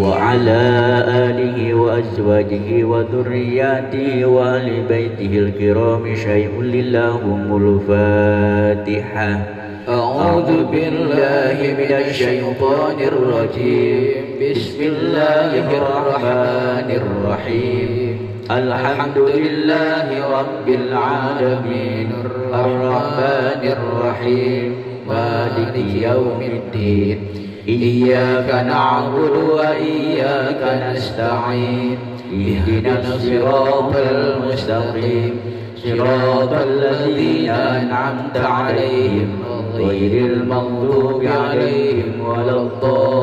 وعلى آله وأزواجه وذرياته وآل بيته الكرام شيء لله الفاتحة. أعوذ بالله من الشيطان الرجيم. بسم الله الرحمن الرحيم. الحمد لله رب العالمين الرحمن الرحيم مالك يوم الدين. إياك نعبد وإياك نستعين. اهدنا الصراط المستقيم صراط الذين أنعمت عليهم غير المغضوب عليهم ولا الضالين.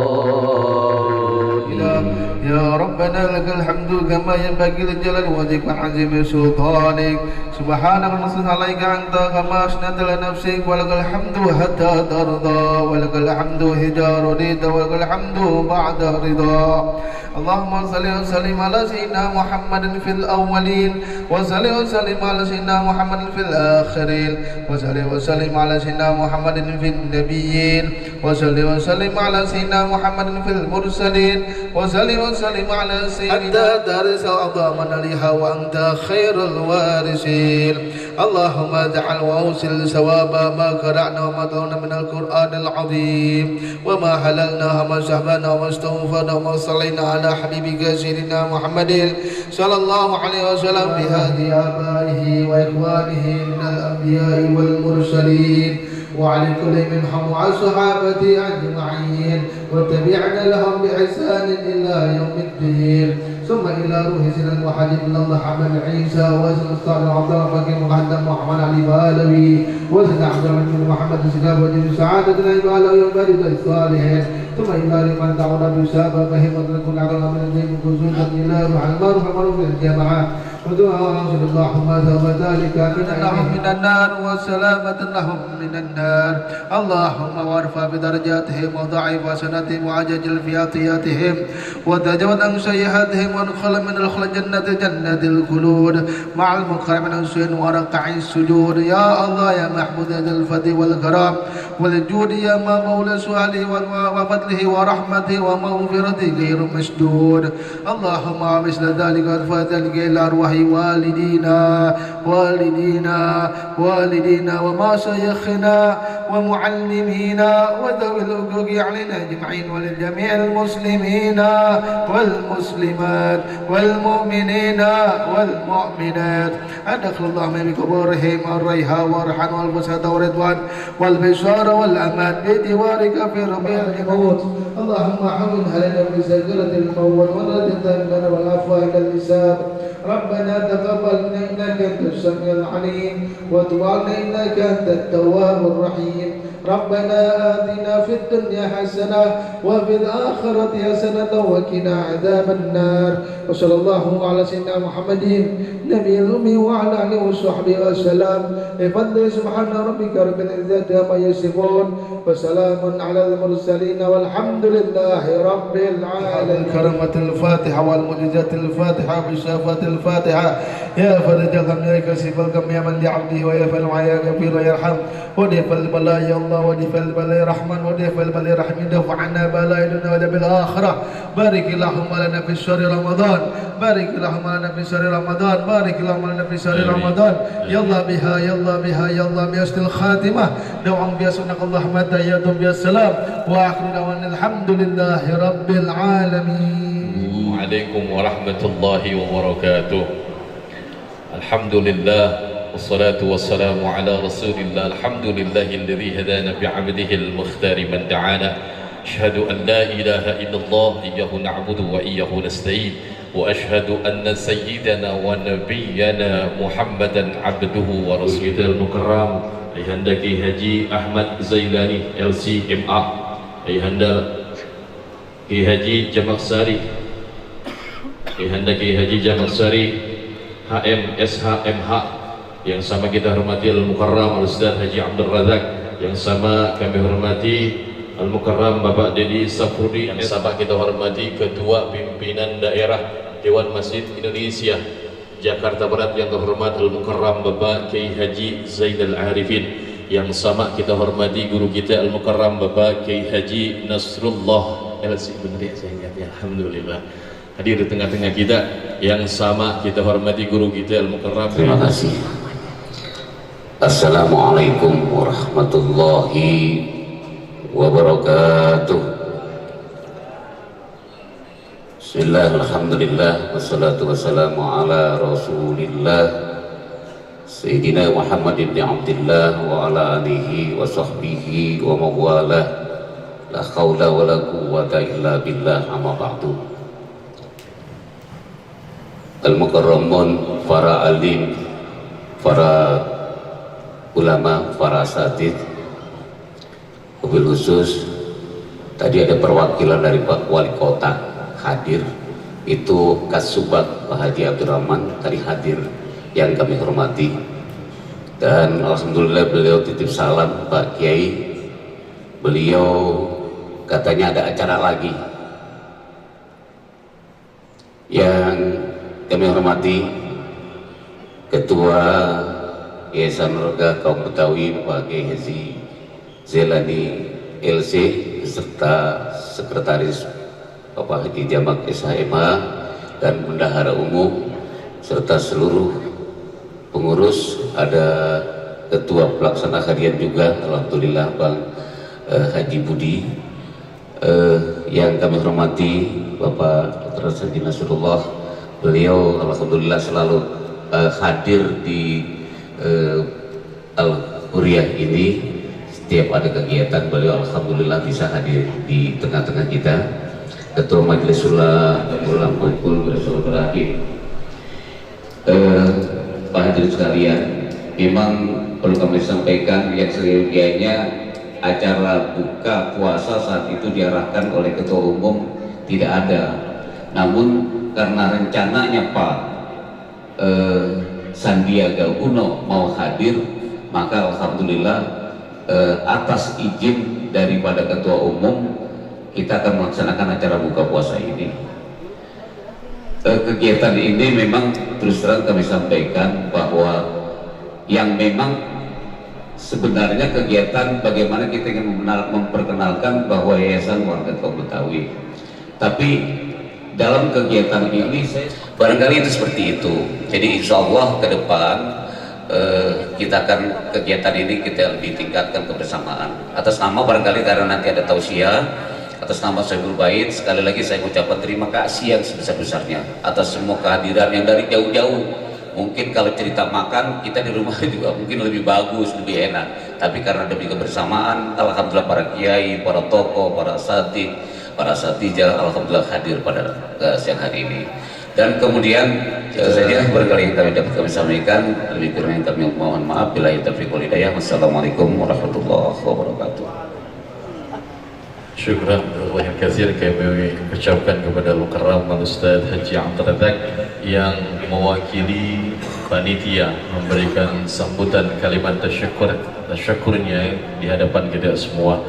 يا ربنا لك الحمد كما ينبغي لجلال وجهك وعظيم سلطانك. سبحانك ونصر عليك أنت كما أثنيت على نفسك. ولك الحمد حتى ترضى ولك الحمد إذا رضيت ولك الحمد بعد رضا. اللهم صل وسلم على سيدنا محمد في الأولين وصل وسلم على سيدنا محمد في الآخرين وصل وسلم على سيدنا محمد في النبيين وصل وسلم على سيدنا محمد في المرسلين وصل وسلم على سيدنا دارس أعظامنا لها وأنت خير الوارثين. اللهم اجعل وأوصل ثواب ما قرأنا وما قرأنا من القرآن العظيم وما حللنا وما شهبنا وما استغفرنا وما صلينا على حبيبك سيدنا محمد صلى الله عليه وسلم بهدي آبائه وإخوانه من الأنبياء والمرسلين وعلى كل منهم وعلى الصحابة أجمعين وتبعنا لهم بإحسان إلى يوم الدين. ثم إلى روح سيدنا المحمد بن الله حمد عيسى وسيدنا الصالح عبد الله بن محمد محمد علي بالوي وسيدنا عبد الله بن محمد سيدنا وجه سعادتنا بالوي وبارك الصالحين. ثم إلى لمن دعونا بسابق فهم ونكون على من الدين خصوصا إلى روح المعروف والمعروف الجماعة ودعاء اللهم ثم ذلك لهم من النار وسلامة لهم من النار. اللهم وارفع بدرجاتهم وضعف حسناتهم وعجل في عطياتهم وتجاوز عن سيئاتهم وادخل من الخلد جنة الخلود مع المكرم من السن وركع السجود. يا الله يا محمود ذا الفضل والكرم والجود يا ما مولى سؤاله وفضله ورحمته ومغفرته غير مشدود. اللهم مثل ذلك وارفع ذلك إلى أرواح والدينا ومشايخنا ومعلمينا وذوي الحقوق علينا أجمعين ولجميع المسلمين والمسلمات والمؤمنين والمؤمنات. أدخل اللهم بقبورهم الريحة والريحان والبساطة والرضوان والبشارة والأمان بجوارك في ربيع الموت. اللهم حول علينا بسجلة الموت ونرد لنا والعفو عند الحساب. ربنا تقبل منا إنك أنت السميع العليم وتب علينا إنك أنت التواب الرحيم. ربنا آتنا في الدنيا حسنة وفي الآخرة حسنة وقنا عذاب النار. وصلى الله على سيدنا محمد نبي الأمي وعلى آله وصحبه وسلم. بفضل سبحان ربك رب العزة عما يصفون وسلام على المرسلين والحمد لله رب العالمين. كرمة الفاتحة والمعجزات الفاتحة بشافة الفاتحة. يا فرج الهم يا كشف الغم يا من لعبده ويفعل العيا يغفر ويرحم ودفع البلاء يا الله ودفع البلاء رحمن ودفع البلاء رحمن دفع عنا بلاء الدنيا ولا بالآخرة. بارك اللهم لنا في شهر رمضان بارك اللهم لنا في شهر رمضان بارك اللهم لنا في شهر رمضان. يلا بها يلا بها يلا بأسل الخاتمة دوعا بها سنك اللهم تيادم بها السلام وآخر دعوانا الحمد لله رب العالمين. وعليكم ورحمة الله وبركاته. الحمد لله والصلاة والسلام على رسول الله. الحمد لله الذي هدانا بعبده المختار من دعانا. أشهد أن لا إله إلا الله إياه نعبد وإياه نستعين وأشهد أن سيدنا ونبينا محمدا عبده ورسوله المكرم. Ayahanda Kiai Haji Ahmad Zailani LCMA, Ayahanda Kiai Haji Jamaksari, Ayahanda Kiai Haji Jamaksari HMSHMH, yang sama kita hormati Al-Mukarram Al-Ustaz Haji Abdul Razak, yang sama kami hormati Al-Mukarram Bapak Dedi Safrudi, yang sama kita hormati Ketua Pimpinan Daerah Dewan Masjid Indonesia Jakarta Barat yang terhormat Al-Mukarram Bapak Kiai Haji Zainal Arifin, yang sama kita hormati guru kita Al-Mukarram Bapak Kiai Haji Nasrullah LC bener ya saya ingat ya, alhamdulillah. Hadir di tengah-tengah kita yang sama kita hormati guru kita Al-Mukarram. Terima kasih. Assalamualaikum warahmatullahi wabarakatuh. Bismillah, alhamdulillah, wassalatu wassalamu ala rasulillah Sayyidina Muhammad ibn Abdillah wa ala alihi wa sahbihi wa mawalah. La khawla wa la quwwata illa billah, amma ba'du. Al-Mukarramun, para alim, para ulama, para asatid, wabil khusus tadi ada perwakilan dari Pak Wali Kota hadir, itu Kasubag Pak Haji Abdurrahman tadi hadir, yang kami hormati. Dan alhamdulillah beliau titip salam Pak Kiai, beliau katanya ada acara lagi. Yang kami hormati Ketua Yayasan Roga Kaum Betawi Pak Kiai Haji Zelani LC beserta Sekretaris Bapak Haji Jamak SHMA dan Bendahara Umum serta seluruh pengurus, ada Ketua Pelaksana Harian juga, alhamdulillah Bang Haji Budi. Yang kami hormati Bapak Dr. Haji Nasrullah, beliau alhamdulillah selalu hadir di Al-Huriyah ini. Setiap ada kegiatan beliau alhamdulillah bisa hadir di tengah-tengah kita. Ketua Majelis Ulama Baitul Berakhir, Pak hadirin sekalian, memang perlu kami sampaikan yang seyogianya acara buka puasa saat itu diarahkan oleh Ketua Umum tidak ada. Namun karena rencananya Pak Sandiaga Uno mau hadir, maka alhamdulillah atas izin daripada Ketua Umum kita akan melaksanakan acara buka puasa ini. Kegiatan ini memang terus terang kami sampaikan bahwa yang memang sebenarnya kegiatan bagaimana kita ingin memperkenalkan bahwa Yayasan Warga Kaum Betawi. Tapi dalam kegiatan ini barangkali itu seperti itu. Jadi insya Allah ke depan kita akan kegiatan ini kita lebih tingkatkan kebersamaan. Atas nama barangkali karena nanti ada tausiah, atas nama Sohibul Bait, sekali lagi saya ucapkan terima kasih yang sebesar-besarnya atas semua kehadiran yang dari jauh-jauh. Mungkin kalau cerita makan kita di rumah juga mungkin lebih bagus, lebih enak. Tapi karena demi kebersamaan, alhamdulillah para kiai, para tokoh, para asatid, para asatijah, alhamdulillah hadir pada siang hari ini. Dan kemudian itu saja barangkali yang dapat kami sampaikan. Lebih kurang yang kami mohon maaf. Billahi taufiq wal hidayah. Wassalamualaikum warahmatullahi wabarakatuh. Syukran Allah yang kasih kami ucapkan kepada Al-Mukarram Ustaz Haji Abdul Razak yang mewakili panitia memberikan sambutan kalimat tasyukurnya di hadapan kita semua.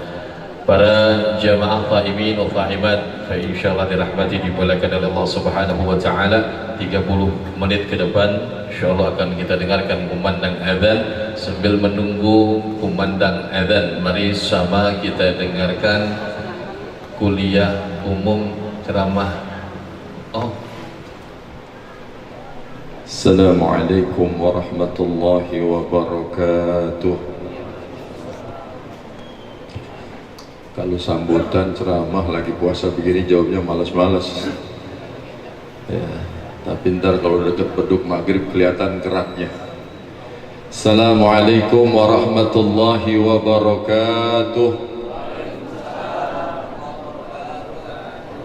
Para jamaah ta'imin wa ta'imat, insyaallah dirahmati dimulakan oleh Allah Subhanahu wa taala. 30 menit ke depan insyaallah akan kita dengarkan kumandang azan. Sambil menunggu kumandang azan, mari sama kita dengarkan kuliah umum ceramah. Assalamualaikum warahmatullahi wabarakatuh. Kalau sambutan ceramah lagi puasa begini jawabnya malas-malas ya, tapi ntar kalau deket beduk maghrib kelihatan geraknya. Assalamualaikum warahmatullahi wabarakatuh.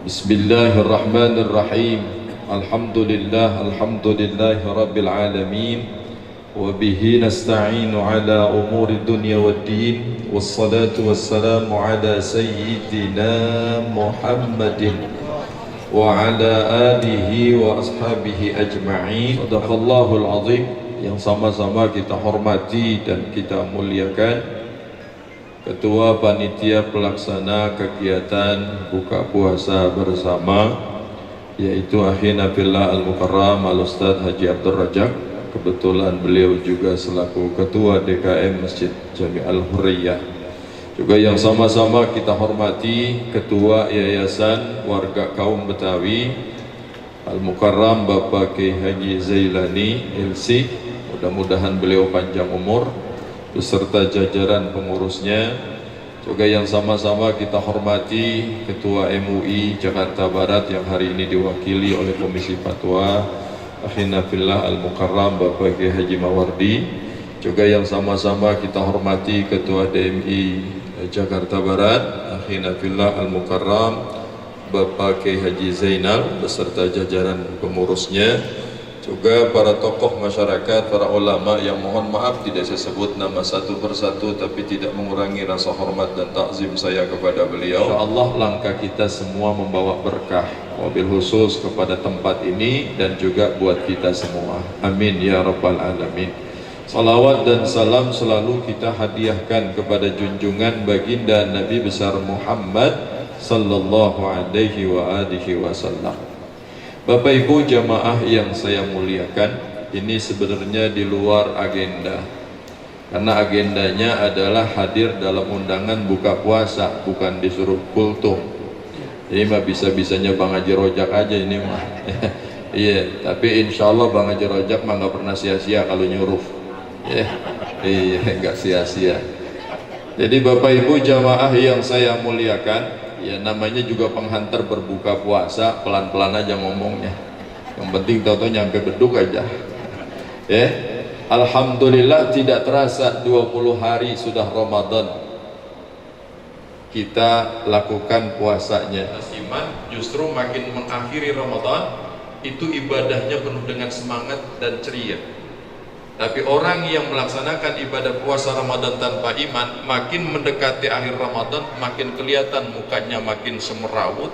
Bismillahirrahmanirrahim. Alhamdulillah, alhamdulillahi rabbil alamin. Wabihi nasta'inu ala umuri dunya waddin. Wassalatu wassalamu ala sayyidina Muhammadin wa ala alihi wa ashabihi ajma'in. Sadaqallahul azim. Yang sama-sama kita hormati dan kita muliakan Ketua Panitia Pelaksana Kegiatan Buka Puasa Bersama, yaitu Akhina Fillah Al-Mukarram Al-Ustaz Haji Abdul Razak. Kebetulan beliau juga selaku Ketua DKM Masjid Jami Al-Huriyah. Juga yang sama-sama kita hormati Ketua Yayasan Warga Kaum Betawi Al-Mukarram Bapak Kiai Haji Zailani LC, mudah-mudahan beliau panjang umur beserta jajaran pengurusnya. Juga yang sama-sama kita hormati Ketua MUI Jakarta Barat yang hari ini diwakili oleh Komisi Fatwa Akhina Fillah Al-Mukarram Bapak Kiai Haji Mawardi. Juga yang sama-sama kita hormati Ketua DMI Jakarta Barat Akhina Fillah Al-Mukarram Bapak Kiai Haji Zainal beserta jajaran pengurusnya. Juga para tokoh masyarakat, para ulama yang mohon maaf tidak saya sebut nama satu persatu, tapi tidak mengurangi rasa hormat dan takzim saya kepada beliau. InsyaAllah langkah kita semua membawa berkah, wabil khusus kepada tempat ini dan juga buat kita semua. Amin ya rabbal alamin. Salawat dan salam selalu kita hadiahkan kepada junjungan baginda Nabi besar Muhammad sallallahu alaihi wa alihi wasallam. Bapak Ibu jamaah yang saya muliakan, ini sebenarnya di luar agenda. Karena agendanya adalah hadir dalam undangan buka puasa, bukan disuruh kultum. Ini mah bisa-bisanya Bang Haji Rojak aja ini mah. Iya, tapi insya Allah Bang Haji Rojak mah nggak pernah sia-sia kalau nyuruh. Iya, nggak sia-sia. Jadi Bapak Ibu jamaah yang saya muliakan, ya namanya juga penghantar berbuka puasa, pelan-pelan aja ngomongnya. Yang penting tahu-tahu nyampe beduk aja. Alhamdulillah tidak terasa 20 hari sudah Ramadan kita lakukan puasanya. Iman justru makin mengakhiri Ramadan itu ibadahnya penuh dengan semangat dan ceria. Tapi orang yang melaksanakan ibadah puasa Ramadan tanpa iman, makin mendekati akhir Ramadan, makin kelihatan mukanya makin semerawut,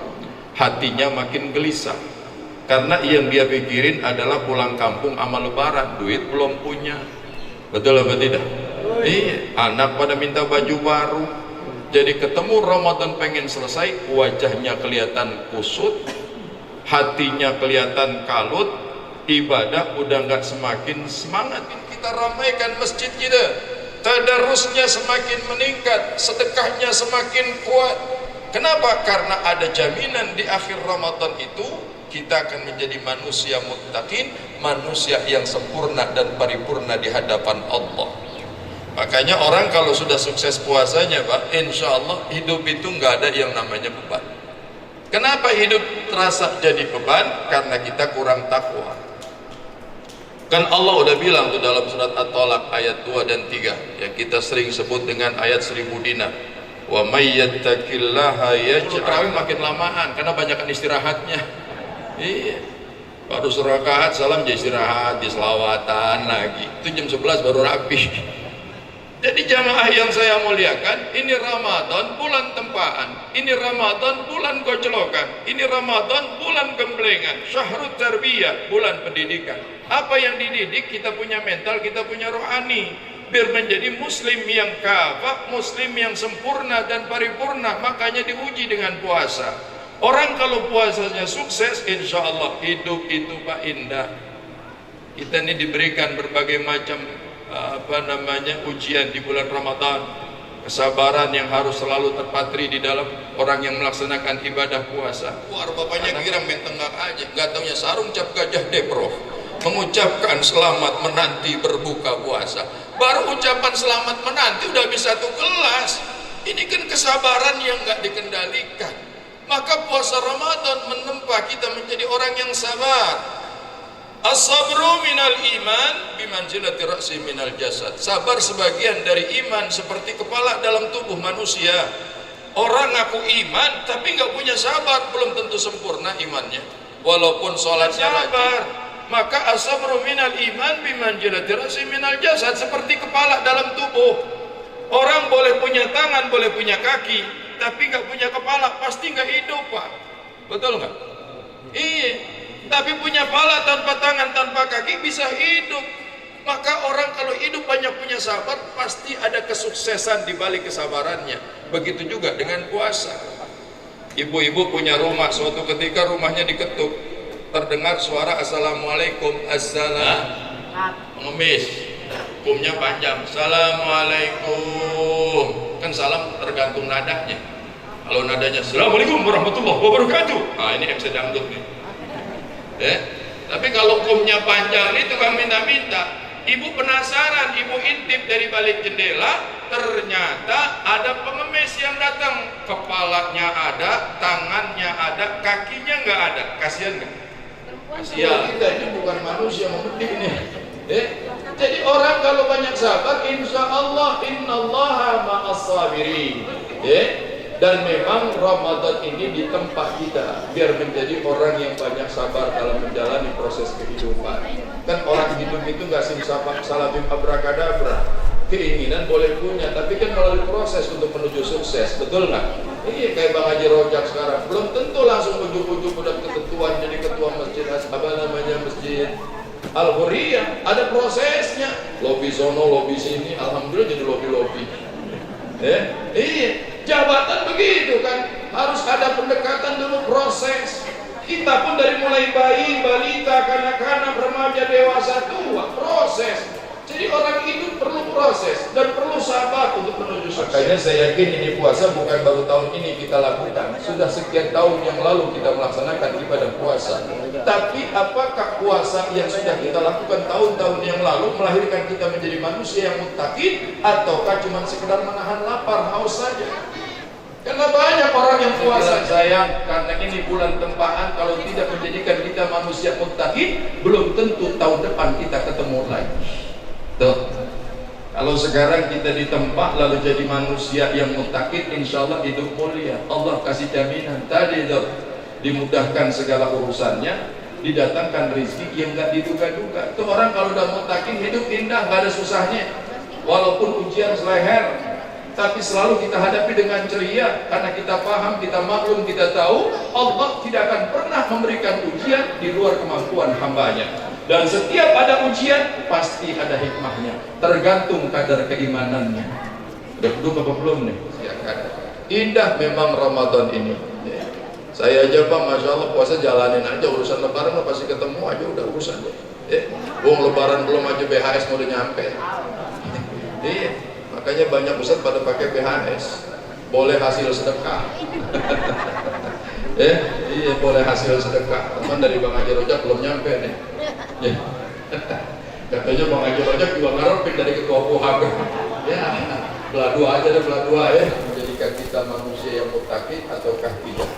hatinya makin gelisah. Karena yang dia pikirin adalah pulang kampung sama lebaran, duit belum punya. Betul apa tidak? Iya, anak pada minta baju baru. Jadi ketemu Ramadan pengen selesai, wajahnya kelihatan kusut, hatinya kelihatan kalut, ibadah udah nggak semakin semangat. Kita ramaikan masjid kita, tadarusnya semakin meningkat, sedekahnya semakin kuat. Kenapa? Karena ada jaminan di akhir Ramadan itu kita akan menjadi manusia muttaqin, manusia yang sempurna dan paripurna di hadapan Allah. Makanya orang kalau sudah sukses puasanya Pak, insya Allah hidup itu nggak ada yang namanya beban. Kenapa hidup terasa jadi beban? Karena kita kurang takwa. Kan Allah udah bilang tuh dalam surat At-Talaq ayat 2 dan 3 yang kita sering sebut dengan ayat 1000 dinar. Wa may yattaqillaha yaj'al, makin lamaan karena banyakan istirahatnya. Iya. Baru serakaat salam jadi istirahat, di selawatan lagi. Itu jam 11 baru rapi. Jadi jamaah yang saya muliakan, ini Ramadan bulan tempaan, ini Ramadan bulan gojlokan, ini Ramadan bulan gemblengan, syahrut tarbiyah, bulan pendidikan. Apa yang dididik? Kita punya mental, kita punya rohani, biar menjadi muslim yang kafah, muslim yang sempurna dan paripurna. Makanya diuji dengan puasa. Orang kalau puasanya sukses, insya Allah hidup itu Pak indah. Kita ini diberikan berbagai macam ujian di bulan Ramadan, kesabaran yang harus selalu terpatri di dalam orang yang melaksanakan ibadah puasa. Wah, bapaknya girang main tenggak aja, nggak taunya sarung cap gajah deprof mengucapkan selamat menanti berbuka puasa. Baru ucapan selamat menanti udah bisa tuh kelas. Ini kan kesabaran yang nggak dikendalikan. Maka puasa Ramadan menempa kita menjadi orang yang sabar. As-sabru minal iman bimanzilati ra'si minal jasad. Sabar sebagian dari iman seperti kepala dalam tubuh manusia. Orang ngaku iman tapi nggak punya sabar, belum tentu sempurna imannya. Walaupun sholatnya rajin. Maka as-sabru minal iman bimanzilati ra'si minal jasad, seperti kepala dalam tubuh. Orang boleh punya tangan, boleh punya kaki, tapi nggak punya kepala, pasti nggak hidup Pak. Betul nggak? Iya. Tapi punya kepala tanpa tangan, tanpa kaki bisa hidup. Maka orang kalau hidup banyak punya sabar, pasti ada kesuksesan di balik kesabarannya. Begitu juga dengan puasa. Ibu-ibu punya rumah, suatu ketika rumahnya diketuk, terdengar suara assalamualaikum, assalam, pengemis, hukumnya panjang, assalamualaikum. Kan kan salam tergantung nadanya. Kalau nadanya Assalamualaikum warahmatullahi wabarakatuh, nah ini MC dangdut nih. Tapi kalau kumnya panjang itu kan minta-minta. Ibu penasaran, ibu intip dari balik jendela, ternyata ada pengemis yang datang. Kepalanya ada, tangannya ada, kakinya nggak ada. Kasihan nggak? Kasihan. Kita ini bukan manusia memetik nih. Jadi orang kalau banyak sabar, insya Allah innallaha ma'as sabirin. Dan memang Ramadan ini di tempat kita biar menjadi orang yang banyak sabar dalam menjalani proses kehidupan. Kan orang hidup itu nggak salabim abrakadabra. Keinginan boleh punya, tapi kan melalui proses untuk menuju sukses, betul nggak? Iya, kayak Bang Haji Rojak sekarang belum tentu langsung ujuk-ujuk udah ketentuan jadi ketua masjid masjid Al-Hurriyah. Ada prosesnya, lobby sono, lobby sini, alhamdulillah jadi lobby. Iya, jabatan begitu kan, harus ada pendekatan dulu, proses. Kita pun dari mulai bayi, balita, kanak-kanak, remaja, dewasa, tua, proses. Jadi orang hidup perlu proses dan perlu sabar untuk menuju sukses. Makanya saya yakin ini puasa bukan baru tahun ini kita lakukan. Sudah sekian tahun yang lalu kita melaksanakan ibadah puasa. Tapi apakah puasa yang sudah kita lakukan tahun-tahun yang lalu melahirkan kita menjadi manusia yang muttaqin, ataukah cuma sekedar menahan lapar, haus saja? Karena banyak orang yang puasa sayang karena ini bulan tempaan, kalau tidak menjadikan kita manusia muttaqin, belum tentu tahun depan kita ketemu lagi. Tuh. Kalau sekarang kita ditempa lalu jadi manusia yang muttaqin, insya Allah hidup mulia. Allah kasih jaminan tadi tuh, dimudahkan segala urusannya, didatangkan rezeki yang gak diduga-duga. Tuh orang kalau udah muttaqin hidup indah, gak ada susahnya. Walaupun ujian seleher, tapi selalu kita hadapi dengan ceria karena kita paham, kita maklum, kita tahu Allah tidak akan pernah memberikan ujian di luar kemampuan hambanya. Dan setiap ada ujian pasti ada hikmahnya, tergantung kadar keimanannya. Udah duduk apa belum nih? Indah memang Ramadan ini. Saya aja Pak, Masya Allah puasa jalanin aja, urusan lebaran lo pasti ketemu aja, udah urusan deh. Lebaran belum aja BHS mau udah nyampe. Iya, makanya banyak ustadz pada pakai BHS, boleh hasil sedekah. Iya boleh hasil sedekah. Teman dari Bang Haji Rojak belum nyampe nih. Katanya Bang Haji Rojak juga ngarepin dari ketua Puhab. Ya, belah dua aja deh, belah dua ya. Menjadikan kita manusia yang muttaqin ataukah tidak?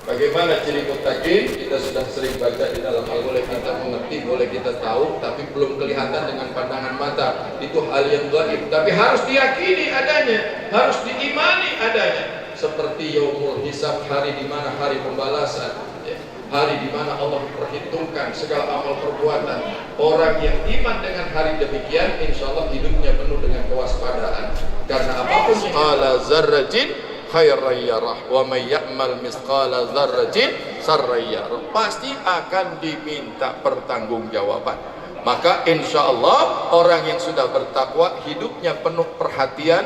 Bagaimana ciri muttaqin? Kita sudah sering baca di dalam Al-Quran, kita mengerti, boleh kita tahu, tapi belum kelihatan dengan pandangan mata. Itu hal yang gaib, tapi harus diyakini adanya, harus diimani adanya. Seperti yaumul hisab, hari di mana hari pembalasan, hari di mana Allah memperhitungkan segala amal perbuatan. Orang yang iman dengan hari demikian, insya Allah hidupnya penuh dengan kewaspadaan. Karena apapun yang qala zarratin khairan yarah wa may ya'mal misqala dzarratin sarran yarah, pasti akan diminta pertanggungjawaban. Maka insya Allah orang yang sudah bertakwa hidupnya penuh perhatian,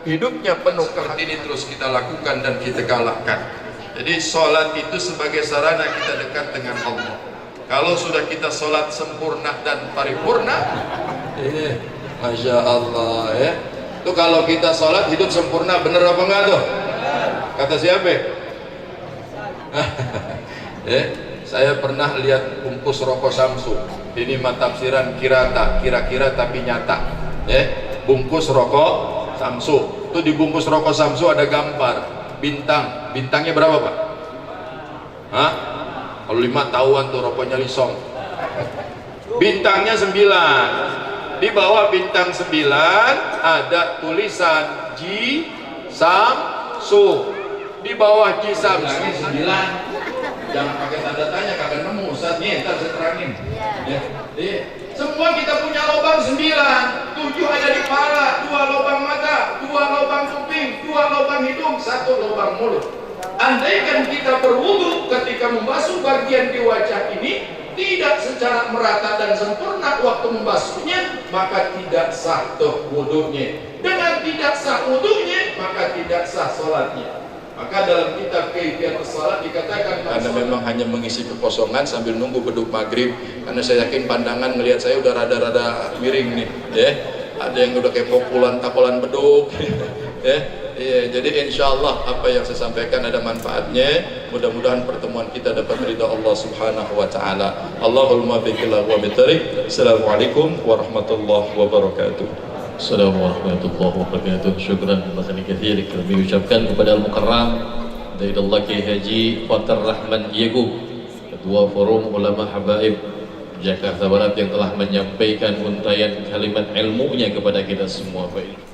hidupnya penuh seperti ini terus kita lakukan dan kita galakkan. Jadi sholat itu sebagai sarana kita dekat dengan Allah. Kalau sudah kita sholat sempurna dan paripurna, Masya Allah ya. Tuh kalau kita sholat hidup sempurna, bener apa enggak tuh? Kata siapa? Saya pernah lihat bungkus rokok Samsu. Ini tafsiran kirata, kira-kira tapi nyata. Bungkus rokok Samsu. Itu di bungkus rokok Samsu ada gambar bintang. Bintangnya berapa Pak? Hah? Kalau 5 tahuan tuh rokoknya lisong. Bintangnya 9. Di bawah bintang 9 ada tulisan Ji Samsu. Di bawah Ji Samsu 9. Jangan pakai tanda tanya, kagak nemu Ustaz nih, ntar saya terangin. Semua kita punya lubang 9, 7 ada di kepala, 2 lubang mata, 2 lubang kuping, 2 lubang hidung, 1 lubang mulut. Andaikan kita berwudu ketika membasuh bagian di wajah ini tidak secara merata dan sempurna waktu membasuhnya, maka tidak sah tuh wudunya. Dengan tidak sah wudunya, maka tidak sah sholatnya. Maka dalam kitab Kaifiyat Shalah dikatakan karena memang hanya mengisi kekosongan sambil nunggu beduk maghrib. Karena saya yakin pandangan ngelihat saya udah rada-rada miring nih, ya. Ada yang udah kayak pokulan takolan beduk, ya. Ya, jadi insya Allah apa yang saya sampaikan ada manfaatnya. Mudah-mudahan pertemuan kita dapat ridha Allah Subhanahu wa taala. Allahumma biqillah wa bitarik. Assalamualaikum warahmatullahi wabarakatuh. Assalamualaikum warahmatullahi wabarakatuh. Syukran makhani kathir kami ucapkan kepada Al-Mukarram Daidullah Kiai Haji Fathur Rahman Yegu, Ketua Forum Ulama Habaib Jakarta Barat, yang telah menyampaikan untayan kalimat ilmunya kepada kita semua. Baik.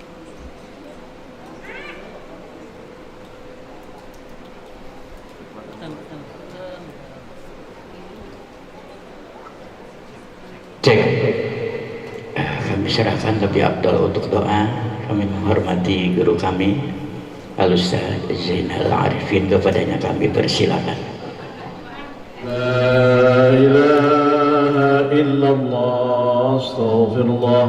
Cek, kami serahkan lebih afdal untuk doa. Kami menghormati guru kami Al-Ustaz Zainal Arifin, kepadanya kami persilakan. La ilaha illallah, astaghfirullah,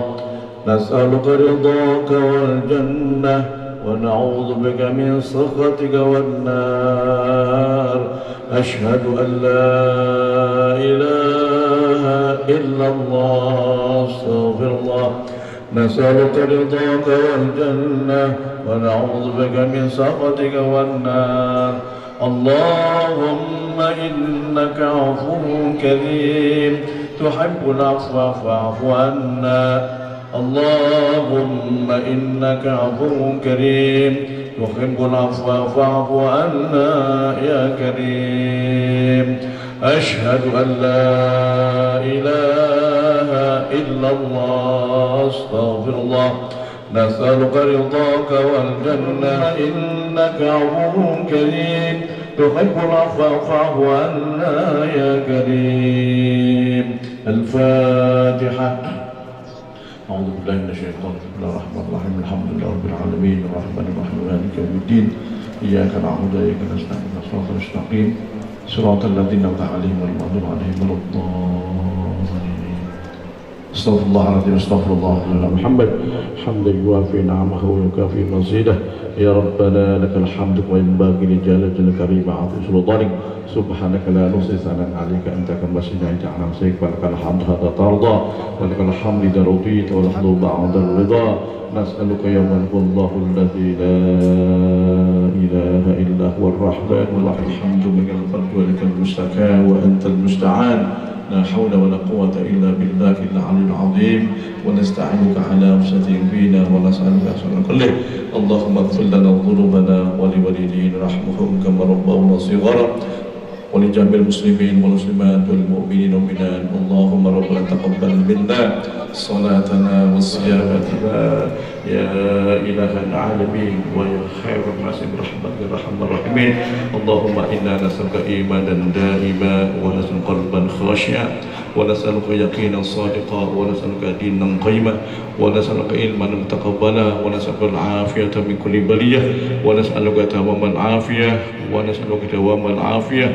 nas'aluka ridhaka wal jannah wa na'udzu bika min sakhatika wan nar. Ashhadu an la ilaha illallah, astaghfirullah, nas'aluka ridhaka wal jannah wa na'udzu bika min sakhatika wan nar. Allahumma innaka 'afuwwun karim tuhibbul 'afwa fa'fu 'anna. Allahumma innaka 'afuwwun karim tuhibbul 'afwa fa'fu 'anna ya karim. Ashhadu an la ilaha illallah, astaghfirullah, nas'aluka ridhaka wal jannah innaka 'afuwwun karim tuhibbul 'afwa fa'fu 'anna ya karim. Al-Fatihah. أعوذ بالله من الشيطان الرجيم. بسم الله الرحمن الرحيم. الحمد لله رب العالمين الرحمن الرحيم مالك يوم الدين. إياك نعبد وإياك نستعين اهدنا الصراط المستقيم صراط الذين أنعمت عليهم غير المغضوب عليهم ولا الضالين. استغفر الله العظيم استغفر الله محمد حمدا يوافي نعمه ويكافئ مزيده. يا ربنا لك الحمد وينبغي لجلال الكريم عظيم سلطانك. سبحانك لا نحصي ثناء عليك أنت كما أثنيت على نفسك ولك الحمد حتى ترضى ولك الحمد إذا رضيت والحمد بعد الرضا. نسألك يوما الله الذي لا إله إلا هو الرحمن الرحيم. الحمد لك الفرد ولك المشتكى وأنت المستعان. لا حول ولا قوة إلا بالله العلي العظيم. ونستعينك على مفسدة فينا ونسألك أحسن كله. اللهم اغفر لنا ذنوبنا ولوالدينا رحمهم كما ربونا صغارا ولجميع المسلمين والمسلمات والمؤمنين والمؤمنات. اللهم ربنا تقبل منا صلاتنا وصيامنا يا إله العالمين ويا خير الناس برحمتك يا أرحم الراحمين. اللهم إنا نسألك إيمانا دائما ونسألك قلبا خاشعا ونسألك يقينا صادقا ونسألك دينا قيما ونسألك علما متقبلا ونسألك العافية من كل بلية ونسألك دوام العافية ونسألك دوام العافية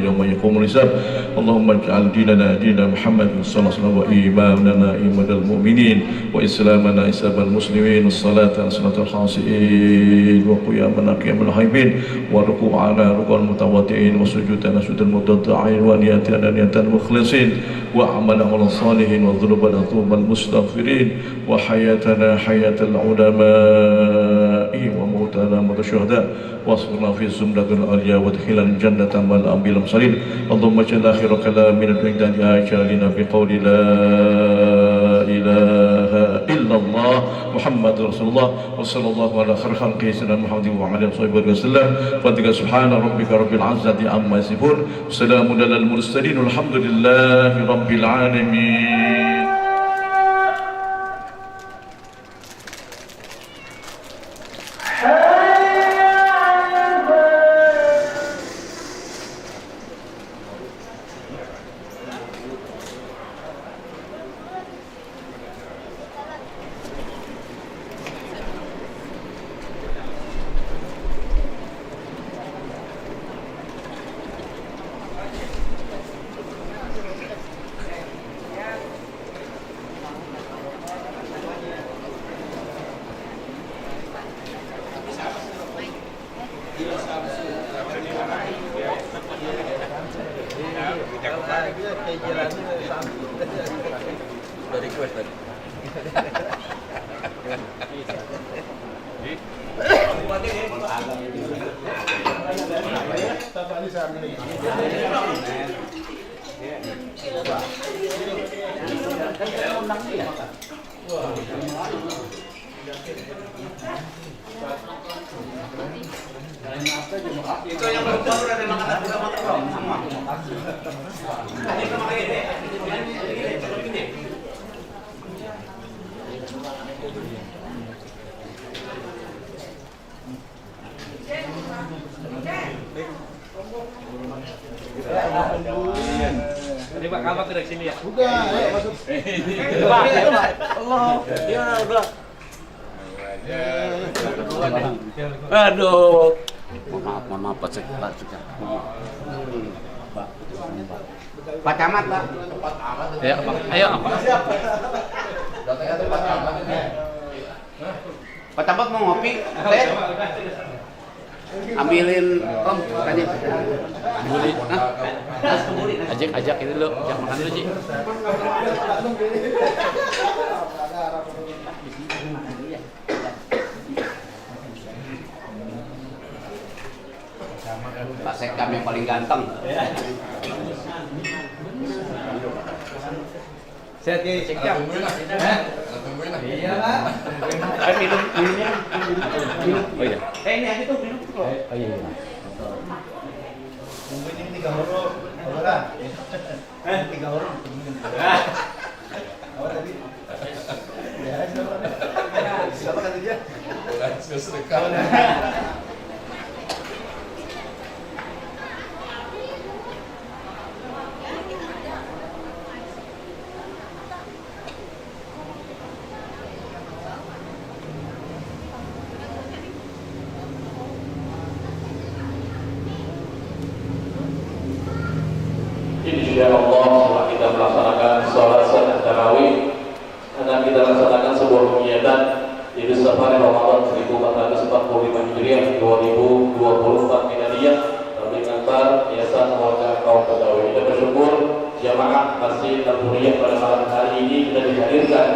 يوم يقوم الحساب. اللهم اجعل ديننا دين محمد صلى الله عليه وسلم وإيماننا إيمان المؤمنين وإسلامنا إسلام المسلمين والصلاة صلاة الخاشعين وقيامنا قيام الحائبين وركوعنا ركوع المتواضعين وسجودنا سجود المتضرعين ونياتنا نيات المخلصين وأعمالنا عمل الصالحين وذنوبنا ذنوب المستغفرين وحياتنا حياة العلماء وموتنا موت الشهداء واصبرنا في الزمرة العليا وادخلنا الجنة مع الأنبياء والمرسلين. اللهم اجعل آخر كلامنا عند آجالنا بقول لا إله إلا الله محمد رسول الله وصلى الله على خير خلقه سيدنا محمد وعلى آله وصحبه وسلم. فاتقى سبحان ربك رب العزة عما يصفون وسلام على المرسلين والحمد لله رب العالمين. Dari Itu yang baru ada makan Ini Pak Kamat dari sini ya? Udah, ayo masuk. Allah. Ya udah. Aduh. Mohon maaf Pak Cek. Pak Camat, Pak. Ya, Pak. Ayo, Pak. Pak Camat mau ngopi? Teh. Ambilin Om tadi. Ajak itu dulu, ajak makan dulu, Ci. Pak Sekam yang paling ganteng. Saya di Sekam. Iya, Pak. Ayo minumnya. Minum. Oh iya. Ini aja tuh minum. Oh iya. Mungkin ini 3 huruf. Orang. 3 huruf. Apa tadi? Ya, siapa kata dia? Sedekah. Insyaallah setelah kita melaksanakan sholat sunnah tarawih, akan kita laksanakan sebuah kegiatan di Safar Ramadan 1445 Hijriah 2024 Miladiah tabligh antar Yayasan Warga Kaum Betawi. Kita bersyukur jamaah Masjid Al-Huriyah pada malam hari ini kita dihadirkan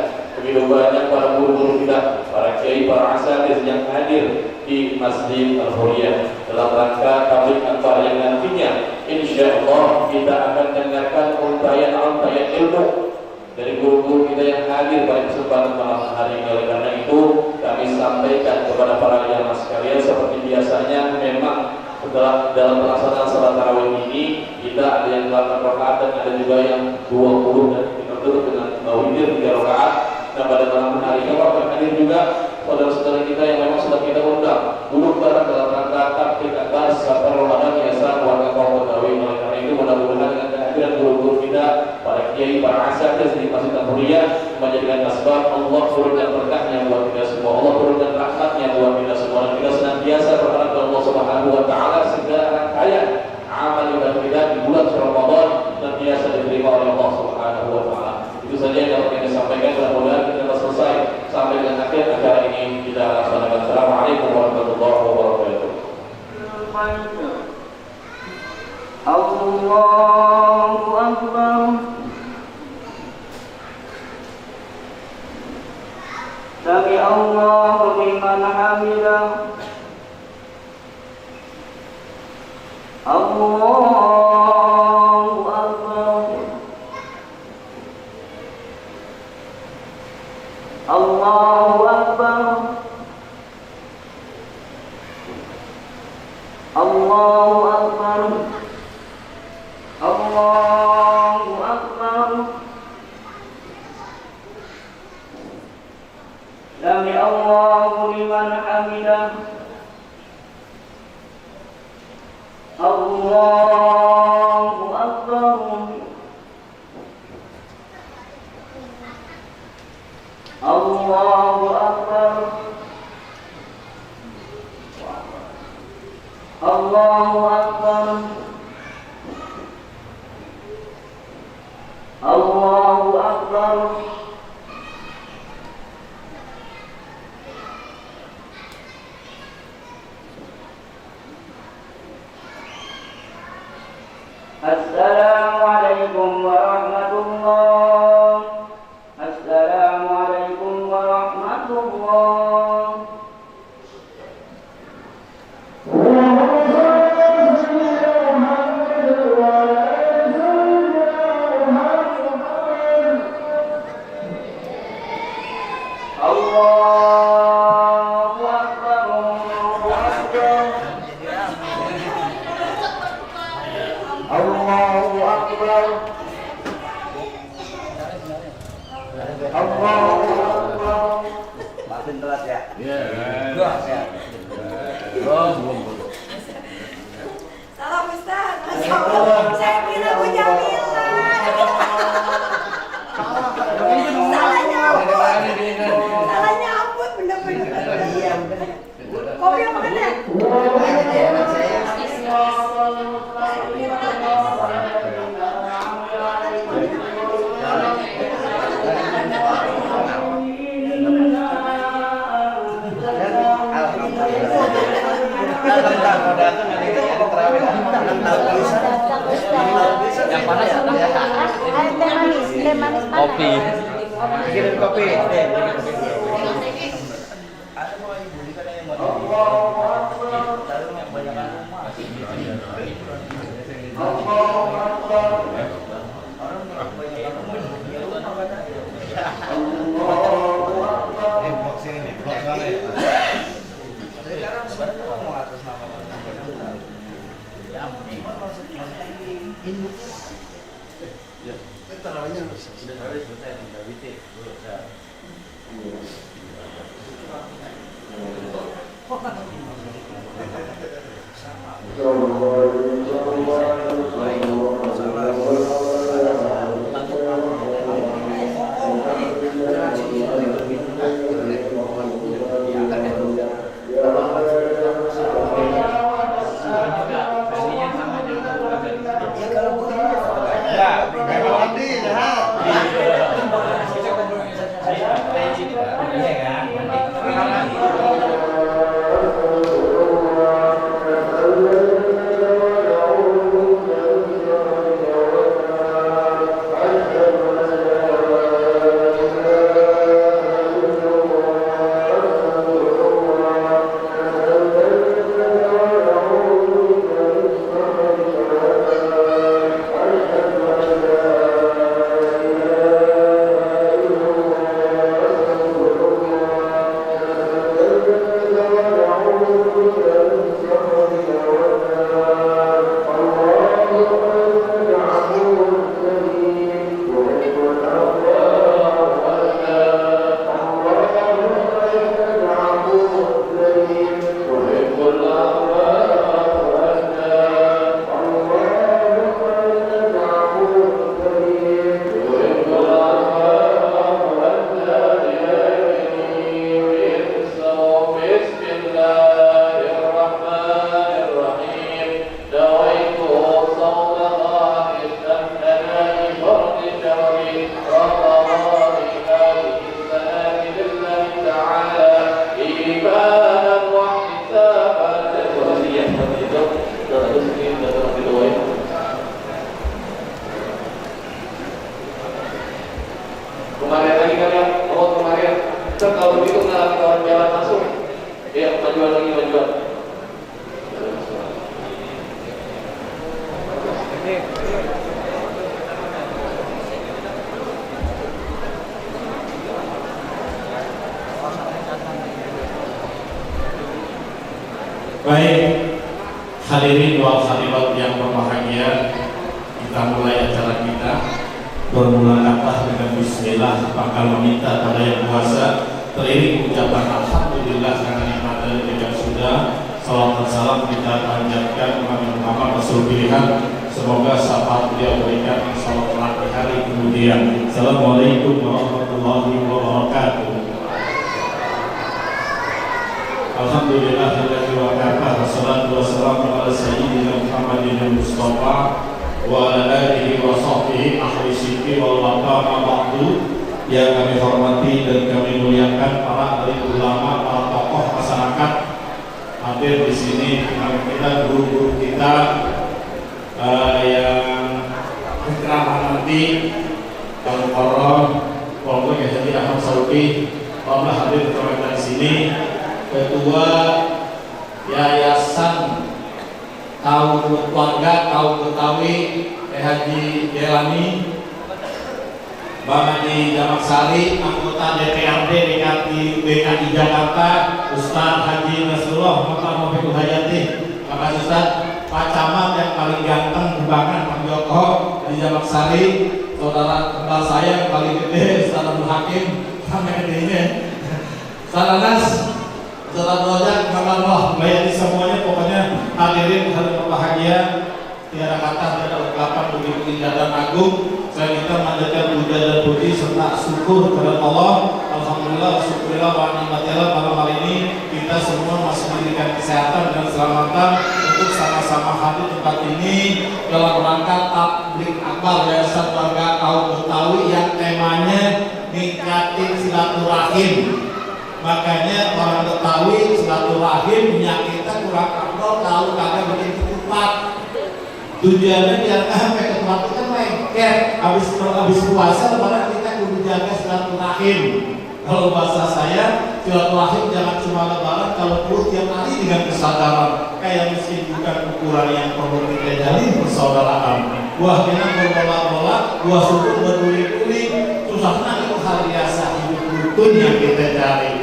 begitu banyak para guru-guru kita, para kiai, para asatidz yang hadir di Masjid Al-Huriyah dalam rangka tabligh antar yang nantinya insyaallah kita akan dengarkan untayan-untayan ilmu dari guru-guru kita yang hadir pada kesempatan malam hari ini. Oleh karena itu kami sampaikan kepada para jamaah sekalian seperti biasanya, memang setelah dalam pelaksanaan salat tarawih ini kita ada yang 8 rakaat dan ada juga yang 20 dan kita tutup dengan witir 3 rakaat. Nah pada malam hari ini akan hadir juga saudara-saudara kita yang memang sudah kita undang duduk bareng dalam rangka tabligh antar Safar Ramadan Yayasan Warga Kaum Betawi. Oleh karena itu mudah-mudahan dengan kehadiran guru-guru kita, para kiai, para asatidz di Masjid Al-Huriyah menjadikan asbab Allah turunkan berkahnya buat kita semua, Allah turunkan rahmatnya buat kita semua, dan kita senantiasa berharap kepada Allah Subhanahu wa taala segala rangkaian amal ibadah kita di bulan Ramadan senantiasa diterima oleh Allah Subhanahu wa taala. Itu saja yang dapat kita sampaikan. Mudah-mudahan kita telah selesai sampai dengan akhir acara ini kita laksanakan. Assalamualaikum warahmatullahi wabarakatuh. Allahu Akbar. Sami Allahu liman hamidah. Allahu Akbar. Allahu Akbar. Allahu Akbar. Allahu Akbar. Sami Allahu liman hamidah. Allahu Akbar. Allahu Akbar. Allahu Akbar. Allahu Akbar. Assalamualaikum warahmatullahi. Assalamualaikum warahmatullahi. Maafin telat ya. Iya. Belum. Salam Ustaz. Masya Allah. Saya kira Bu Jamila. Salahnya ampun. Salahnya ampun bener-bener. Iya bener. Kopi apa kan ya? Kopi. Kirim kopi. Kemarin lagi kan ya, kemarin. Kan kalau begitu nggak kawan jalan langsung. Iya, majuan lagi majuan. Baik, hadirin wal hadirat yang berbahagia, kita mulai acara kita. Bermula kata dengan bismillah, bakal meminta pada yang kuasa teriring ucapan alhamdulillah karena nikmat dan yang sudah. Salam dan salam kita panjatkan Nabi Muhammad Rasul pilihan. Semoga syafaat beliau berikan insyaallah kelak di hari kemudian. Assalamualaikum warahmatullahi wabarakatuh. Alhamdulillahilladzi wa kafa, wassalatu wassalamu ala sayyidina Muhammadin Mustafa wa ala alihi wa sahbihi ahli sidqi wal wafa ma ba'du. Yang kami hormati dan kami muliakan para alim ulama, para tokoh masyarakat hadir di sini, kita guru-guru kita yang berceramah nanti, Al-Mukarram, Pokoknya yang jadi Ahmad Saudi, Allah hadir bersama di sini. Ketua Yayasan Kaum Warga Kaum Betawi Haji Delani, Bang Haji Jamak Sari, anggota DPRD DKI Jakarta, Ustaz Haji Nasrullah Muhammad Hayati, makasih Ustaz. Pak Camat yang paling ganteng Bubangan Pak Joko Haji Jamak Sari, saudara kembar saya yang paling gede Ustaz Abdul Hakim, sampai ini salanas salat rojak Allah bayar semuanya. Pokoknya hadirin harus berbahagia, tiada kata, tiada ungkapan begitu indah dan agung. Saya minta manjatkan puja dan puji serta syukur kepada Allah. Alhamdulillah, syukurillah wa ni'matillah, malam hari ini kita semua masih diberikan kesehatan dan keselamatan untuk sama-sama hadir tempat ini dalam rangka tabligh akbar Yayasan Warga Kaum Betawi yang temanya ningkatin silaturahim. Makanya orang Betawi silaturahim kita kurang afdol kalau kagak bikin ketupat. Tujuannya biar sampai ketupat itu kan lengket. Habis puasa lebaran kita kudu jaga silaturahim. Kalau bahasa saya, silaturahim jangan cuma lebaran, kalau perlu tiap hari dengan kesadaran. Kayak miskin bukan ukuran yang perlu kita jalin persaudaraan. Buah kena berbola-bola, buah suku berkulit-kulit. Susahnya itu hal biasa hidup rukun yang kita cari.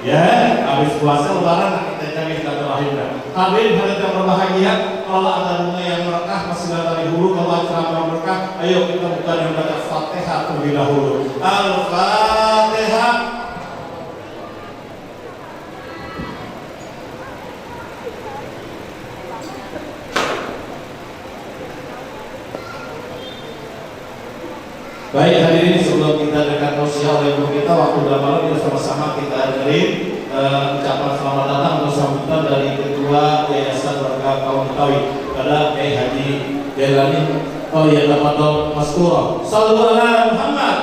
Ya, habis puasa lebaran kita cari silaturahim. Hadirin yang berbahagia, kalau ada rumah yang berkah masih dari hulu, kalau acara berkah, ayo kita buka yang baca Fatihah terlebih dahulu. Al-Fatihah. Baik hadirin, sebelum kita dekat sosial ilmu kita, waktu udah malam kita sama-sama kita dengerin ucapan selamat datang untuk sambutan dari Ketua Yayasan Warga Kaum Betawi pada Haji Jailani. Oh iya, dapat Mas Kuro. Sallallahu alaihi Muhammad.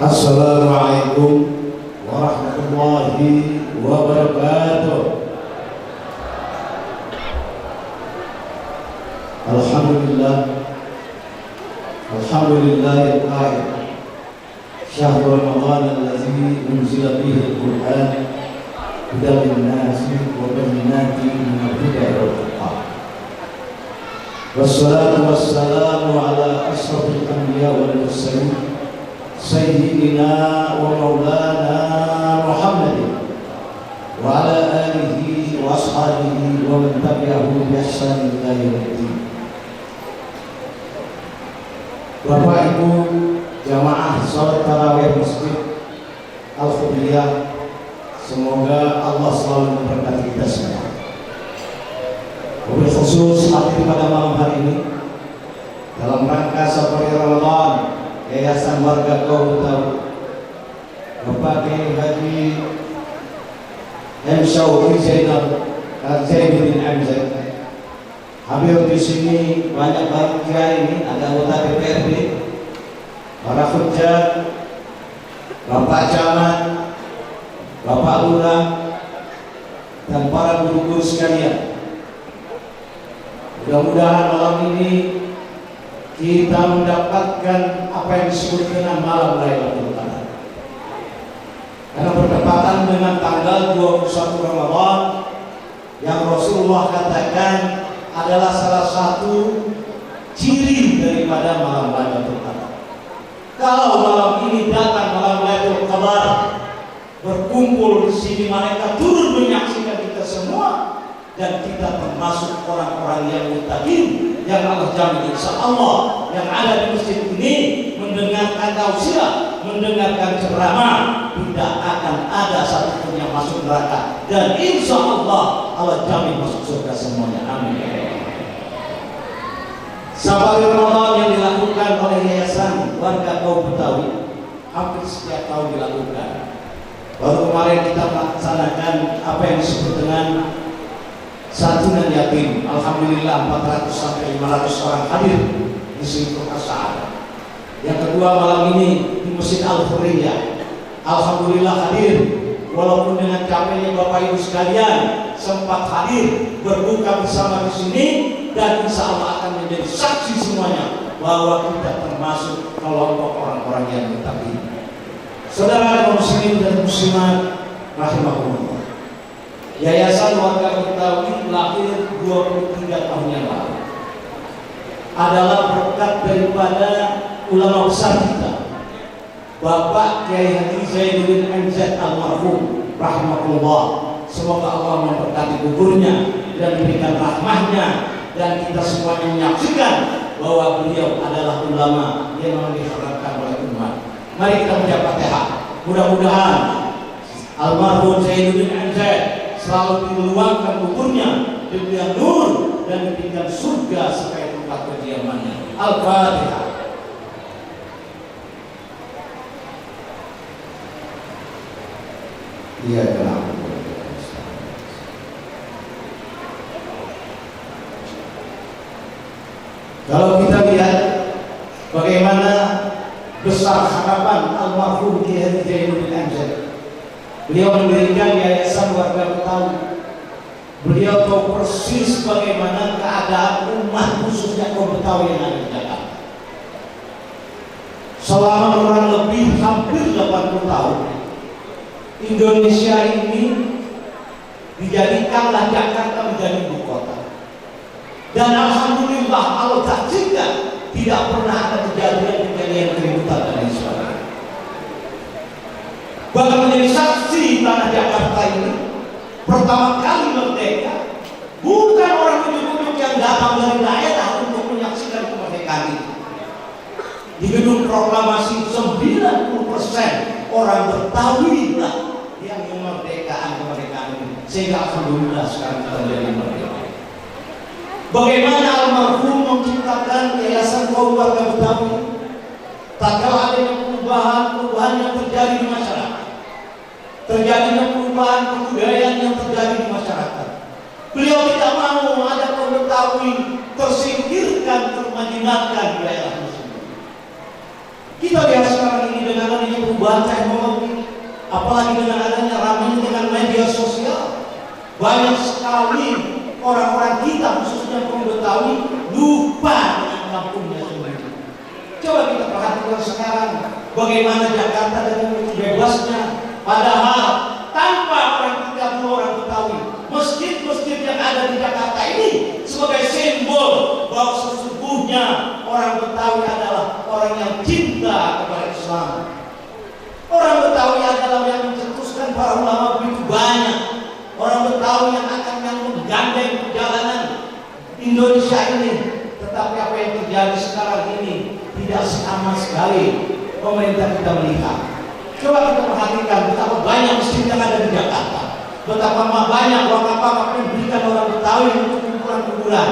Assalamualaikum warahmatullahi wabarakatuh. Alhamdulillah, alhamdulillahil qail syahrul ramadan allazi unzila fihi al-Qur'an hudan lin-nasi wa bayyinatin minal huda wal furqan. Wassalatu wassalamu ala ashrafil anbiya wal mursalin Sayyidina wa maulana Muhammadin wa ala alihi wa ashabihi wa man tabi'ahu bi ihsan ila yaumil. Bapak Ibu jamaah salat tarawih Masjid Al-Khudriyah, semoga Allah selalu memberkati kita semua. Wabil khusus hadir pada malam hari ini dalam rangka seperti Ramadan Yayasan Warga Kaum Betawi, Bapak Kiai Haji M. Syauqi Zainal Zainuddin Amzad. Hadir di sini banyak banget kiai ini, ada anggota DPRD, para hujjah, Bapak Camat, Bapak Lurah, dan para guru-guru sekalian. Mudah-mudahan malam ini kita mendapatkan apa yang disebut dengan malam Lailatul Qadar. Karena bertepatan dengan tanggal 21 Ramadan yang Rasulullah katakan adalah salah satu ciri daripada malam Lailatul Qadar. Kalau malam ini datang malam Lailatul Qadar, berkumpul di sini mereka turun menyaksikan kita semua, dan kita termasuk orang-orang yang muttaqin yang Allah jamin insya Allah yang ada di masjid ini, mendengarkan tausiah, mendengarkan ceramah, tidak akan ada satupun yang masuk neraka, dan insya Allah Allah jamin masuk surga semuanya. Amin. Safari Ramadan yang dilakukan oleh Yayasan Warga Kaum Betawi hampir setiap tahun dilakukan. Baru kemarin kita melaksanakan apa yang disebut dengan santunan yatim. Alhamdulillah 400 sampai 500 orang hadir di sini Sa'adah. Yang kedua malam ini di Masjid Al-Khudriyah, alhamdulillah hadir, walaupun dengan capeknya Bapak Ibu sekalian sempat hadir berbuka bersama di sini, dan insya Allah akan menjadi saksi semuanya bahwa kita termasuk kelompok orang-orang yang muttaqin. Saudara kaum muslimin dan muslimat rahimahullah, Yayasan Warga Betawi lahir 23 tahun yang lalu adalah berkat daripada ulama besar kita, Bapak Kiai Haji Zainuddin MZ almarhum rahimahullah. Semoga Allah memberkati kuburnya dan memberikan rahmahnya, dan kita semuanya menyaksikan bahwa beliau adalah ulama yang memang diharapkan oleh umat. Mari kita mengucap Fatihah. Mudah-mudahan almarhum Zainuddin MZ selalu diluangkan kuburnya diberikan nur dan diberikan surga sebagai tempat kediamannya. Al-Fatihah. Iya, kenapa? Kalau kita lihat bagaimana besar harapan almarhum Kiai Haji Zainuddin MZ, beliau mendirikan Yayasan Warga Betawi. Beliau tahu persis bagaimana keadaan umat khususnya kaum Betawi yang ada di Jakarta. Selama kurang lebih hampir 80 tahun, Indonesia ini dijadikanlah Jakarta menjadi ibu kota. Dan alhamdulillah Allah takdirkan tidak pernah ada kejadian keributan dan lain sebagainya. Bahkan menjadi saksi tanah Jakarta ini pertama kali merdeka bukan orang ujuk-ujuk yang datang dari daerah untuk menyaksikan kemerdekaan itu. Di gedung proklamasi 90% orang Betawi lah yang kemerdekaan ini, sehingga alhamdulillah sekarang kita menjadi merdeka. Bagaimana almarhum menciptakan Yayasan Kaum Warga Betawi? Tatkala adanya perubahan yang terjadi di masyarakat, terjadinya perubahan kebudayaan yang terjadi di masyarakat, beliau tidak mau ada kaum Betawi tersingkirkan, termajinatkan di daerah tersebut. Kita lihat sekarang ini dengan adanya perubahan teknologi, apalagi dengan adanya ramainya dengan media sosial, banyak sekali orang-orang kita khususnya kaum Betawi lupa dengan kampungnya sendiri. Coba kita perhatikan sekarang bagaimana Jakarta dengan bebasnya, padahal tanpa orang kita orang Betawi, masjid-masjid yang ada di Jakarta ini sebagai simbol bahwa sesungguhnya orang Betawi adalah orang yang cinta kepada Islam. Orang Betawi adalah yang mencetuskan para ulama begitu banyak. Orang Betawi yang akan menggandeng perjalanan Indonesia ini. Tetapi apa yang terjadi sekarang ini tidak sama sekali pemerintah kita melihat. Coba kita perhatikan betapa banyak masjid yang ada di Jakarta, betapa banyak wakaf yang diberikan orang Betawi untuk kumpulan-kumpulan.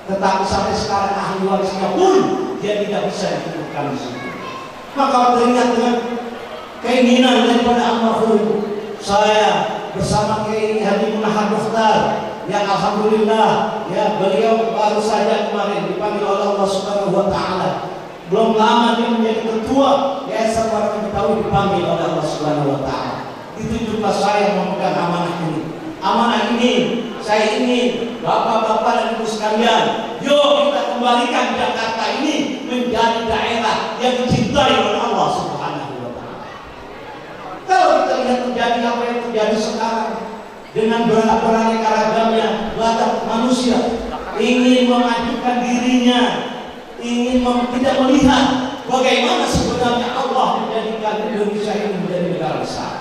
Tetapi sampai sekarang ahli warisnya pun dia tidak bisa ditemukan di situ. Maka teringat dengan keinginan daripada almarhum saya bersama Kiai Haji Munahar Mukhtar, yang alhamdulillah ya beliau baru saja kemarin dipanggil oleh Allah Subhanahu wa taala. Belum lama dia menjadi ketua Yayasan Warga Betawi, dipanggil oleh Allah Subhanahu wa taala. Ditunjuklah saya memegang amanah ini. Amanah ini saya ingin bapak-bapak dan ibu sekalian, yuk kita kembalikan Jakarta ini menjadi daerah yang dicintai oleh Allah Subhanahu wa taala. Kalau kita lihat terjadi apa yang terjadi sekarang dengan beraneka ragamnya watak manusia ingin memajukan dirinya, ingin tidak melihat bagaimana sebenarnya Allah menjadikan Indonesia ini menjadi negara besar.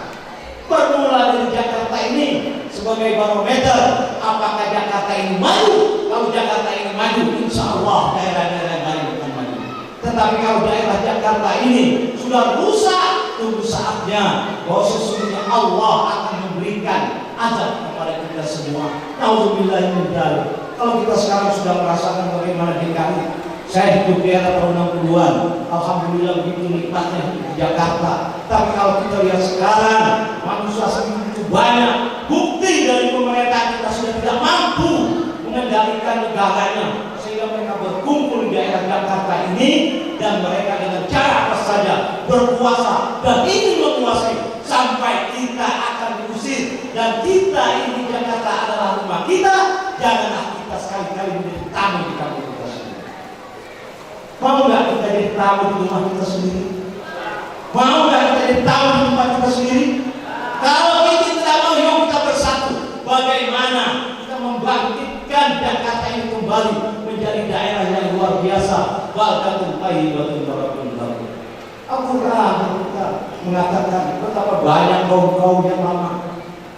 Bermula dari Jakarta ini sebagai barometer, apakah Jakarta ini maju? Kalau Jakarta ini maju, insya Allah daerah-daerah lain akan maju. Tetapi kalau daerah Jakarta ini sudah rusak, tunggu saatnya bahwa sesungguhnya Allah akan memberikan azab kepada kita semua. Nauzubillah min dzalik. Kalau kita sekarang sudah merasakan bagaimana DKI, saya hidup di era tahun 60-an, alhamdulillah begitu nikmatnya di Jakarta. Tapi kalau kita lihat sekarang, manusia segitu banyak, bukti dari pemerintah kita sudah tidak mampu mengendalikan negaranya, sehingga mereka berkumpul di daerah Jakarta ini dan mereka dengan cara apa saja berkuasa dan ingin menguasai sampai kita akan diusir. Dan kita ini Jakarta adalah rumah kita, janganlah kita sekali-kali menjadi tamu di kampung kita sendiri. Mau nggak kita jadi tamu di rumah kita sendiri? Mau nggak kita jadi Betawi di tempat kita sendiri? Kalau kita tidak mau, yuk kita bersatu. Bagaimana kita membangkitkan Jakarta ini kembali menjadi daerah yang luar biasa. Baldatun thayyibatun wa rabbun ghafur. Al-Quran kita mengatakan betapa banyak kaum-kaum yang lama.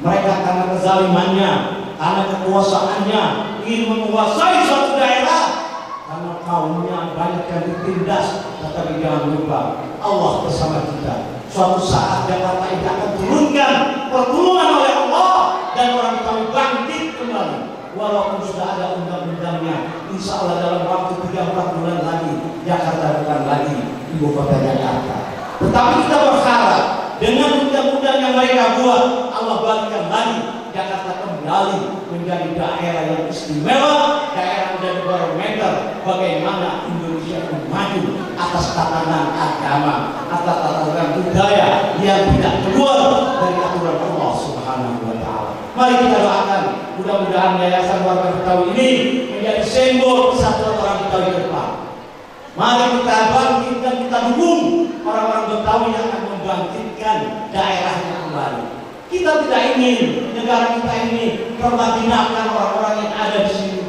Mereka karena kezalimannya, karena kekuasaannya ingin menguasai suatu daerah, karena kaumnya banyak yang ditindas. Tetapi jangan lupa Allah bersama kita. Suatu saat Jakarta ini akan turunkan pertolongan oleh Allah dan orang Betawi bangkit kembali. Walaupun sudah ada undang-undangnya, insya Allah dalam waktu 3-4 bulan lagi Jakarta bukan lagi ibu kota Jakarta. Tetapi kita berharap dengan undang-undang yang mereka buat, Allah balikkan lagi Jakarta kembali menjadi daerah yang istimewa, daerah menjadi barometer bagaimana Indonesia maju atas tatanan agama, atas tatanan budaya yang tidak keluar dari aturan Allah Subhanahu wa Ta'ala. Mari kita doakan, mudah-mudahan Yayasan Warga Betawi ini menjadi simbol kesatuan orang Betawi ke depan. Mari kita bangkitkan, kita dukung orang-orang Betawi yang akan membangkitkan daerahnya kembali. Kita tidak ingin negara kita ini terbangkitkan orang-orang yang ada di sini.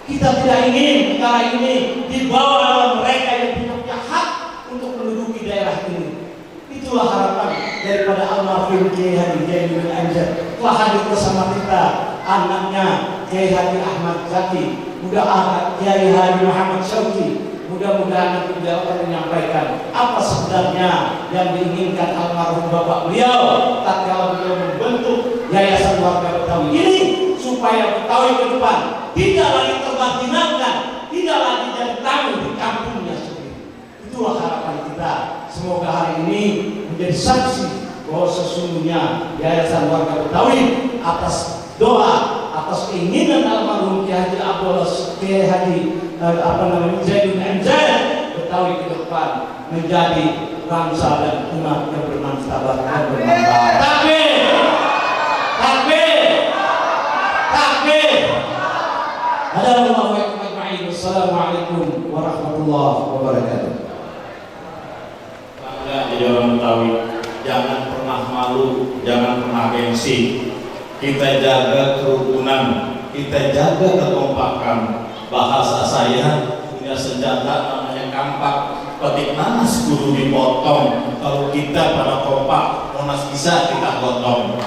Kita tidak ingin negara ini dibawa oleh mereka yang tidak punya hak untuk menduduki daerah ini. Itulah harapan daripada almarhum Kiai Haji Jainuddin Amjad. Telah hadir bersama kita anaknya Kiai Haji Ahmad Zaki, mudah Kiai Haji Muhammad Syauqi. Mudah-mudahan nanti beliau akan menyampaikan apa sebenarnya yang diinginkan almarhum bapak beliau tatkala beliau membentuk Yayasan Warga Betawi ini, supaya Betawi ke depan tidak lagi terbatinkan, tidak lagi jadi tamu di kampungnya sendiri. Itulah harapan kita. Semoga hari ini menjadi saksi bahwa sesungguhnya Yayasan Warga Betawi atas doa, atas keinginan almarhum Kiai Haji Abdullah Kiai Haji Jainuddin Amjad, Betawi ke depan menjadi bangsa dan umat yang bermartabat dan bermanfaat. Takbir! Takbir! Takbir! Wassalamualaikum warahmatullahi wabarakatuh. Bangga jadi orang Betawi, jangan pernah malu, jangan pernah gengsi. Kita jaga kerukunan, kita jaga kekompakan. Bahasa saya punya senjata namanya kampak, petik nanas kudu dipotong. Kalau kita pada kompak, nanas bisa kita potong.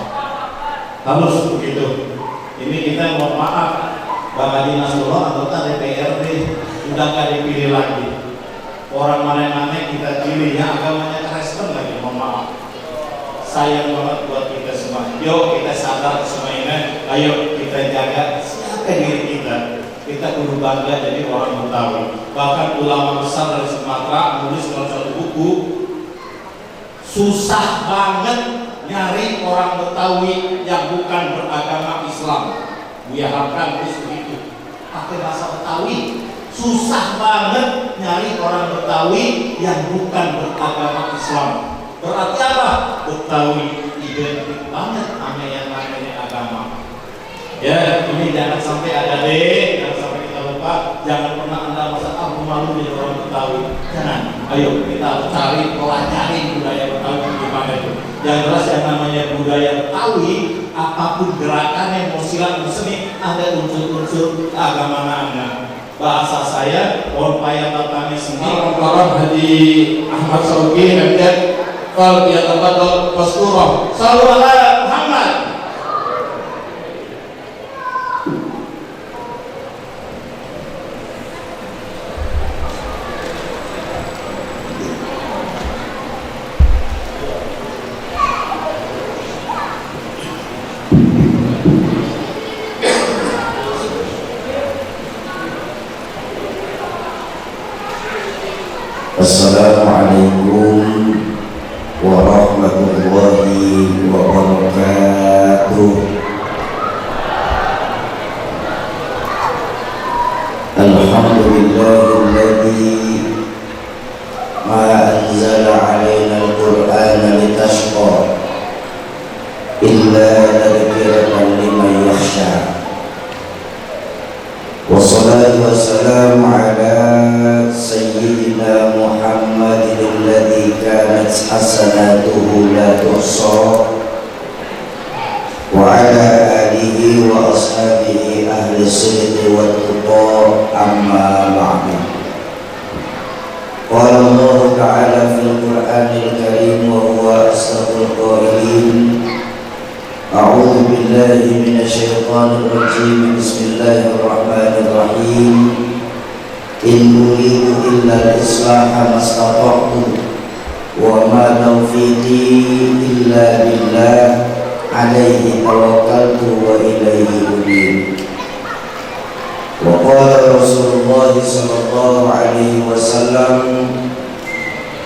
Harus begitu. Ini kita mohon maaf, Bang Haji Nasrullah anggota DPRD sudah gak dipilih lagi. Orang mana-mana kita pilih, yang agamanya Kristen lagi, mohon maaf. Sayang banget buat kita semua. Yuk kita sadar semua ini, ayo kita jaga siapa diri kita. Kita kudu bangga jadi orang Betawi. Bahkan ulama besar dari Sumatera menulis dalam satu buku, susah banget nyari orang Betawi yang bukan beragama Islam. Buya Hamka nulis begitu. Pakai bahasa Betawi, susah banget nyari orang Betawi yang bukan beragama Islam. Berarti apa? Betawi identik banget sama yang namanya agama. Ya, ini jangan sampai ada jangan sampai kita lupa, jangan pernah Anda merasa aku malu jadi orang Betawi. Jangan. Ayo kita cari, pelajari budaya Betawi gimana itu. Yang jelas yang namanya budaya Betawi, apapun gerakannya mau silat mau seni, ada unsur-unsur keagamaan Anda. Bahasa saya, mohon payah tatanya sendiri. Orang Haji Ahmad Syauqi Amjad, kalau dia tempat pasturah, selalu ala Muhammad. Assalamualaikum warahmatullahi wabarakatuh. Alhamdulillahilladzi ma anzala 'alaina al-Qur'ana litashqa illa tadhkiratan liman yakhsha. Wassalatu wassalamu ala sayyidina Muhammadin alladhi kanat حسناته لا تحصى وعلى آله وأصحابه أهل الصدق والتقى أما بعد. قال الله تعالى في القرآن الكريم وهو أصدق القائلين: أعوذ بالله من الشيطان الرجيم بسم الله الرحمن الرحيم إن أريد إلا الإصلاح ما استطعت وما توفيقي إلا بالله عليه توكلت وإليه أنيب. وقال رسول الله صلى الله عليه وسلم: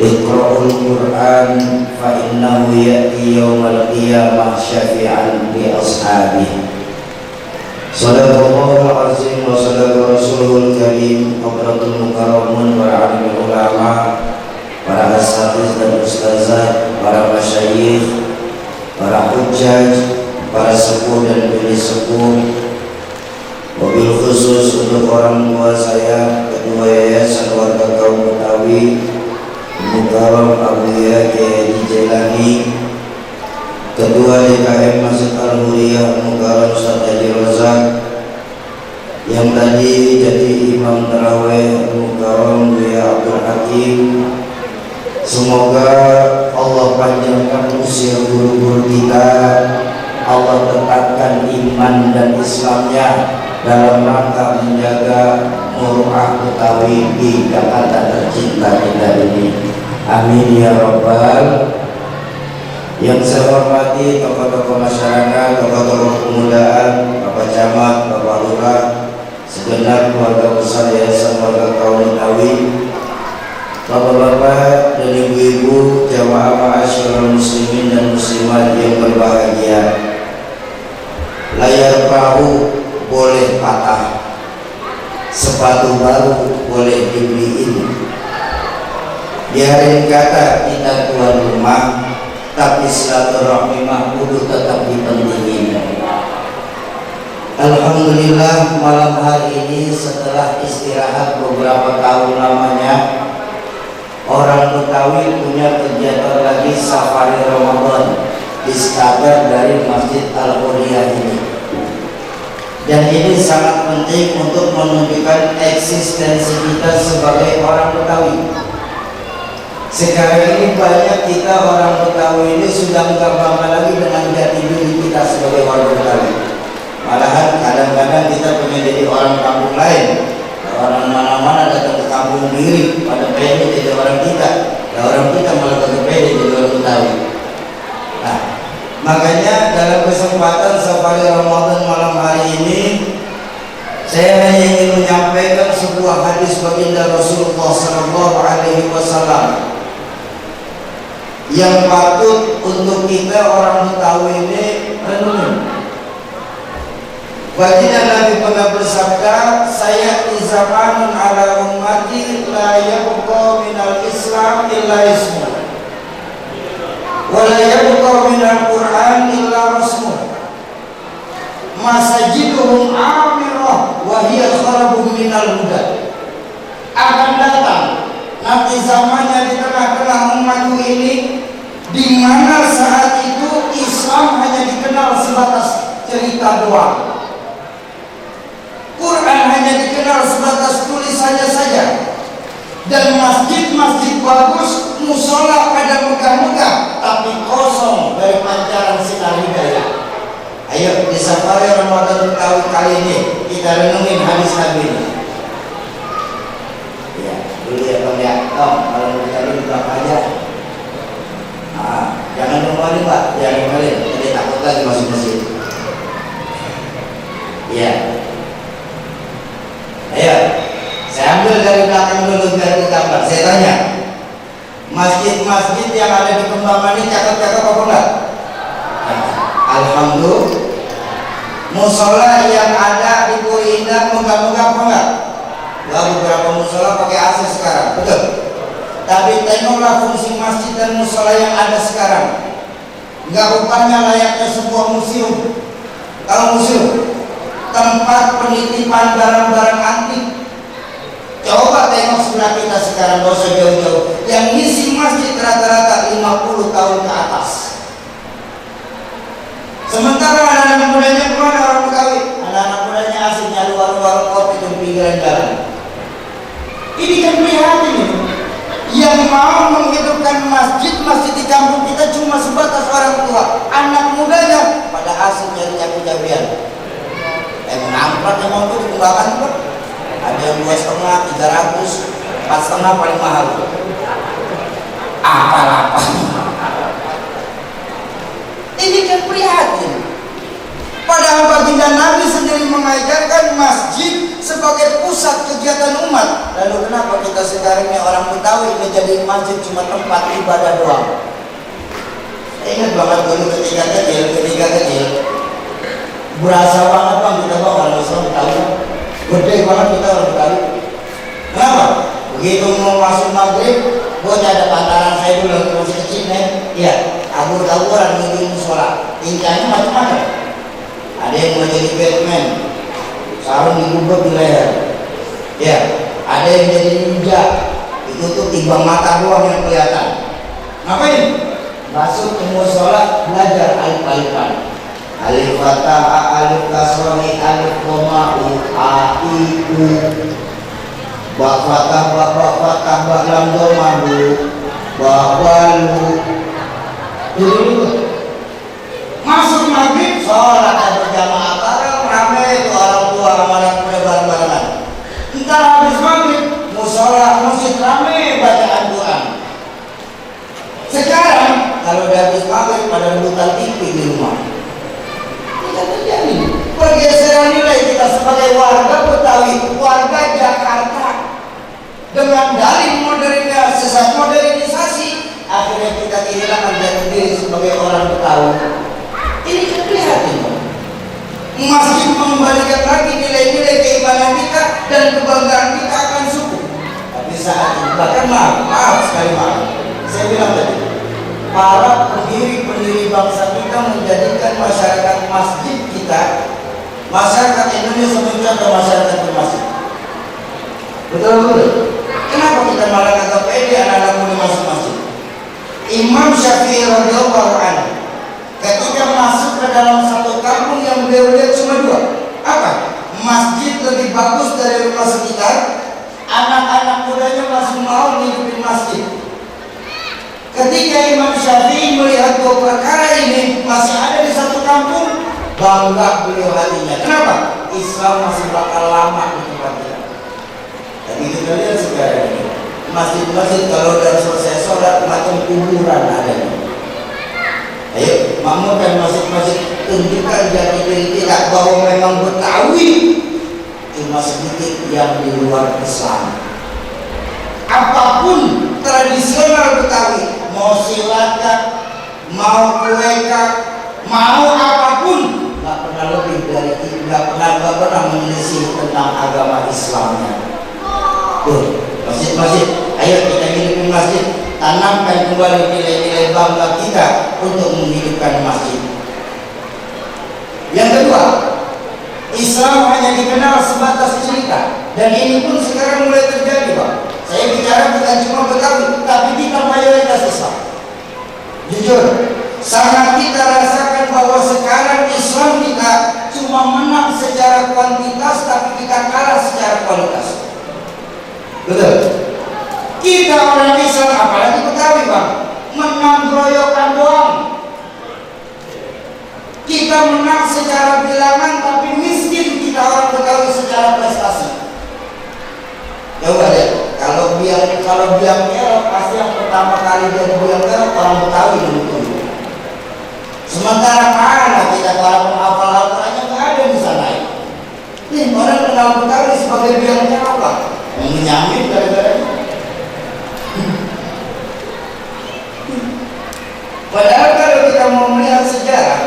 اقرأوا القرآن فإنه يأتي يوم القيامة شفيعا لأصحابه. صدق الله العظيم وصدق رسوله الكريم. Hadratul mukarramun, para alim ulama, para asatiz dan ustazah, para masyayikh, para hujjaj, para sepuh dan bini sepuh, mobil khusus untuk orang tua saya, Ketua Yayasan Warga Kaum Betawi Mukarram Abu Yahya Kiai Jilani, Ketua DKM Masjid Al-Huriyah Mukarram Ustaz Haji Razak, yang tadi jadi Imam Tarawih Mukarram Buya Abdul Hakim. Semoga Allah panjangkan usia guru-guru kita, Allah tetapkan iman dan Islamnya dalam rangka menjaga Muruah Betawi di Jakarta tercinta kita ini. Amin ya Rabbal. Yang saya hormati tokoh-tokoh masyarakat, tokoh-tokoh kemudaan, Bapak Camat, Bapak Lurah, segenap keluarga besar Yayasan Warga Kaum Betawi, Bapak-bapak dan ibu-ibu, jamaah ma'asyiral muslimin dan muslimat yang berbahagia. Layar perahu boleh patah, sepatu baru boleh dibeliin. Biarin kata kita tuan rumah, tapi silaturahmi mah kudu tetap dipentingin. Alhamdulillah, malam hari ini setelah istirahat beberapa tahun lamanya, orang Betawi punya kegiatan lagi safari Ramadan di Skaber dari Masjid Al-Huriyah ini. Dan ini sangat penting untuk menunjukkan eksistensi kita sebagai orang Betawi. Sekarang ini banyak kita orang Betawi ini sudah nggak bangga lagi dengan jati diri kita sebagai orang Betawi. Malahan kadang-kadang kita pengen jadi orang kampung lain. Orang mana-mana datang ke kampung diri pada pengen jadi orang kita, dan orang kita malah tetap pengen jadi orang Betawi. Nah, makanya dalam kesempatan safari Ramadan malam hari ini, saya hanya ingin menyampaikan sebuah hadis baginda Rasulullah SAW yang patut untuk kita orang Betawi ini renungi. Baginda Nabi pernah bersabda, saya zamanun ala ummati la yabqa minal Islam illa ismu wa la yabqa minal Quran illa rasmu masajiduhum amirah wa hiya kharabun minal huda. Akan datang nanti zamannya di tengah-tengah umatku ini, di mana saat itu Islam hanya dikenal sebatas cerita doang, Quran hanya dikenal sebatas tulisannya saja, dan masjid-masjid bagus, musola pada megah-megah, tapi kosong dari pancaran sinar hidayah. Ayo di safari Ramadan Betawi kali ini kita renungin hadis Nabi ini. Ya, dulu ya Bang ya, kalau kita ini buka aja. Jangan kembali Pak, jangan kembali, jadi takut lagi masuk masjid. Ya. Ayo, saya ambil dari belakang dulu biar gambar. Saya tanya, masjid-masjid yang ada di Kembangan ini cakep-cakep apa enggak? Alhamdulillah. Musola yang ada di Puri Indah megah-megah apa enggak? Wah, beberapa musola pakai AC sekarang, betul. Tapi tengoklah fungsi masjid dan musola yang ada sekarang. Enggak rupanya layaknya sebuah museum. Kalau museum, tempat penitipan barang-barang antik. Coba tengok sebelah kita sekarang, gak usah jauh-jauh. Yang ngisi masjid rata-rata 50 tahun ke atas. Sementara anak-anak mudanya kemana orang Betawi? Anak-anak mudanya asik nyari warung-warung kopi di pinggiran jalan. Ini kan prihatin ini. Yang mau menghidupkan masjid di kampung kita cuma sebatas orang tua. Anak mudanya pada asik nyari cabai-cabian. Menampak yang mau tuh dikembangkan tuh. Ada yang 2,5, 300, 4,5 paling mahal. Apa-apa. Ini kan prihatin. Padahal baginda Nabi sendiri mengajarkan masjid sebagai pusat kegiatan umat. Lalu kenapa kita sekarang ini orang Betawi menjadi masjid cuma tempat ibadah doang? Saya ingat banget dulu ketika kecil, berasa banget bang kita bang orang Islam Betawi, gede banget kita orang Betawi. Kenapa? Begitu mau masuk maghrib, bocah ada pantaran saya dulu waktu masih kecil nih, iya, abur-aburan menuju musola, tingkahnya macam-macam. Ada yang mau jadi Batman, sarung digubur di leher, ya, ada yang jadi ninja, itu tuh timbang mata doang yang kelihatan. Ngapain? Masuk ke musola belajar alif-alifan. Alif fathah, alif kasrohi, alif koma, a, i, u. Ba fathah, ba lam doma, bu, ba walu. Dulu masuk maghrib, sholat berjamaah bareng, ramai itu orang tua sama anak muda bareng-barengan. Ntar habis maghrib, musola, musik ramai bacaan Quran. Sekarang kalau udah habis maghrib pada rebutan TV di rumah. Tidak terjadi pergeseran nilai kita sebagai warga Betawi, warga Jakarta. Dengan dalih modernisasi, akhirnya kita kehilangan jati diri sebagai orang Betawi. Ini kan prihatin. Masjid mengembalikan lagi nilai-nilai keimanan kita dan kebanggaan kita akan suku. Tapi saat ini bahkan maaf sekali saya bilang tadi, para pendiri bangsa kita menjadikan masyarakat masjid kita, masyarakat Indonesia mencontoh masyarakat bermasjid. Betul. Kenapa kita malah kagak pede anak-anak muda masuk masjid? Imam Syafi'i radhiyallahu anhu ketika masuk ke dalam satu kampung yang beliau lihat cuma dua. Apa? Masjid lebih bagus dari rumah sekitar. Anak-anak mudanya masih mau ngidupin masjid. Ketika Imam Syafi'i melihat dua perkara ini masih ada di satu kampung, bangga beliau hatinya. Kenapa? Islam masih bakal lama di tempat kita. Tapi kita lihat sekarang ini masjid-masjid kalau udah selesai sholat macam kuburan adanya. Ayo makmurkan masjid-masjid, tunjukkan jati diri kita bahwa memang Betawi cuma sedikit yang di luar Islam. Apapun tradisional Betawi, mau silakan, mau kueka, mau apapun, nggak pernah lebih dari nggak pernah menyelisih tentang agama Islamnya. Tuh, masjid-masjid, ayo kita hidupin masjid, tanamkan kembali nilai-nilai bangga kita untuk menghidupkan masjid. Yang kedua, Islam hanya dikenal sebatas cerita, dan ini pun sekarang mulai terjadi, Pak. Saya bicara bukan cuma Betawi, tapi kita mayoritas Islam. Jujur, sangat kita rasakan bahwa sekarang Islam kita cuma menang secara kuantitas, tapi kita kalah secara kualitas. Betul. Kita orang Islam, apalagi Betawi, Bang, menang groyokan doang. Kita menang secara bilangan, tapi miskin kita orang Betawi secara prestasi. Coba deh, kalau biang kerok pasti yang pertama kali jadi biang kerok orang Betawi dulu. Sementara mana kita para penghafal Al-Qurannya nggak ada di sana. Nih orang kenal Betawi sebagai biang kerok apa? Menyamin gara-gara itu. Padahal kalau kita mau melihat sejarah,